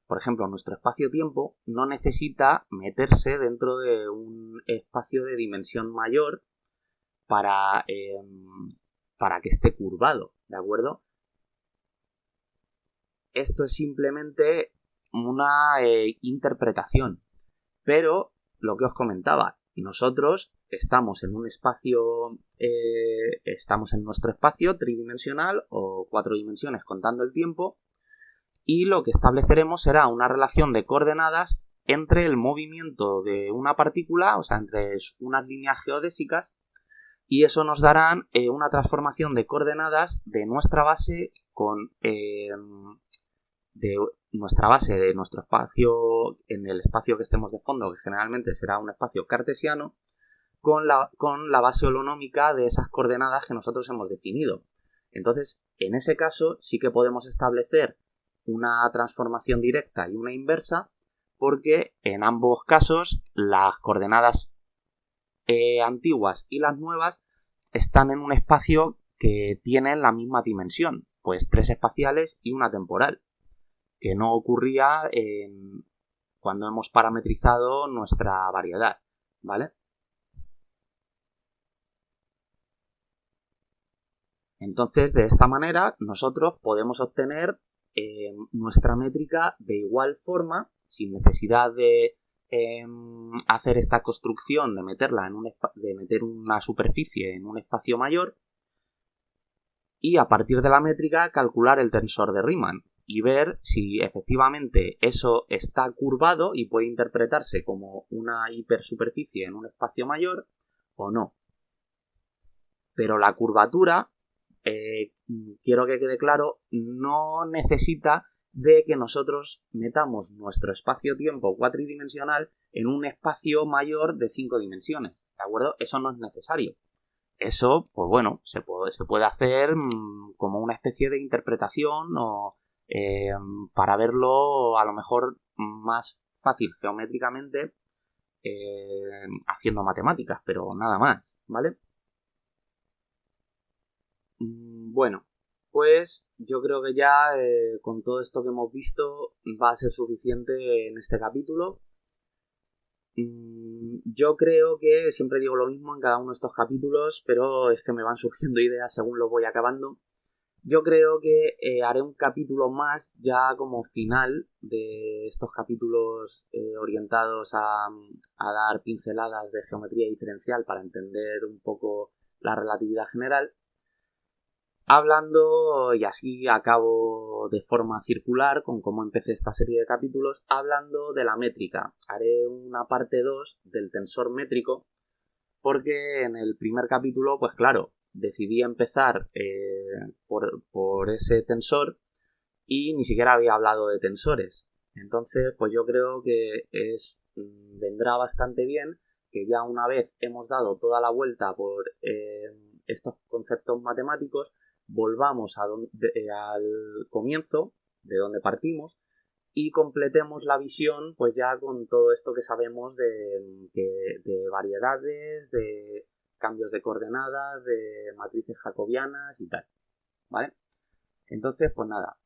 Speaker 1: por ejemplo, nuestro espacio-tiempo no necesita meterse dentro de un espacio de dimensión mayor para que esté curvado, ¿de acuerdo? Esto es simplemente una interpretación, pero lo que os comentaba, nosotros estamos en un espacio, estamos en nuestro espacio tridimensional o 4 dimensiones contando el tiempo, y lo que estableceremos será una relación de coordenadas entre el movimiento de una partícula, o sea, entre unas líneas geodésicas, y eso nos dará una transformación de coordenadas de nuestra base de nuestro espacio, en el espacio que estemos de fondo, que generalmente será un espacio cartesiano, con la base holonómica de esas coordenadas que nosotros hemos definido. Entonces, en ese caso sí que podemos establecer una transformación directa y una inversa, porque en ambos casos las coordenadas antiguas y las nuevas están en un espacio que tienen la misma dimensión, pues 3 espaciales y una temporal, que no ocurría cuando hemos parametrizado nuestra variedad, ¿vale? Entonces, de esta manera, nosotros podemos obtener nuestra métrica de igual forma, sin necesidad de hacer esta construcción de meterla de meter una superficie en un espacio mayor, y a partir de la métrica calcular el tensor de Riemann y ver si efectivamente eso está curvado y puede interpretarse como una hipersuperficie en un espacio mayor o no. Pero la curvatura, quiero que quede claro, no necesita de que nosotros metamos nuestro espacio-tiempo cuatridimensional en un espacio mayor de 5 dimensiones, ¿de acuerdo? Eso no es necesario. Eso, pues bueno, se puede hacer como una especie de interpretación o para verlo a lo mejor más fácil geométricamente haciendo matemáticas, pero nada más, ¿vale? Bueno, pues yo creo que ya con todo esto que hemos visto va a ser suficiente en este capítulo. Yo creo que siempre digo lo mismo en cada uno de estos capítulos, pero es que me van surgiendo ideas según los voy acabando. Yo creo que haré un capítulo más ya como final de estos capítulos orientados a dar pinceladas de geometría diferencial para entender un poco la relatividad general. Hablando, y así acabo de forma circular con cómo empecé esta serie de capítulos, hablando de la métrica. Haré una parte 2 del tensor métrico, porque en el primer capítulo, pues claro, decidí empezar por ese tensor y ni siquiera había hablado de tensores. Entonces, pues yo creo que vendrá bastante bien que ya una vez hemos dado toda la vuelta por estos conceptos matemáticos, volvamos al comienzo, de donde partimos, y completemos la visión pues ya con todo esto que sabemos de variedades, de cambios de coordenadas, de matrices jacobianas y tal, ¿vale? Entonces, pues nada,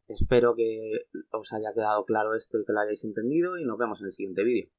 Speaker 1: espero que os haya quedado claro esto y que lo hayáis entendido y nos vemos en el siguiente vídeo.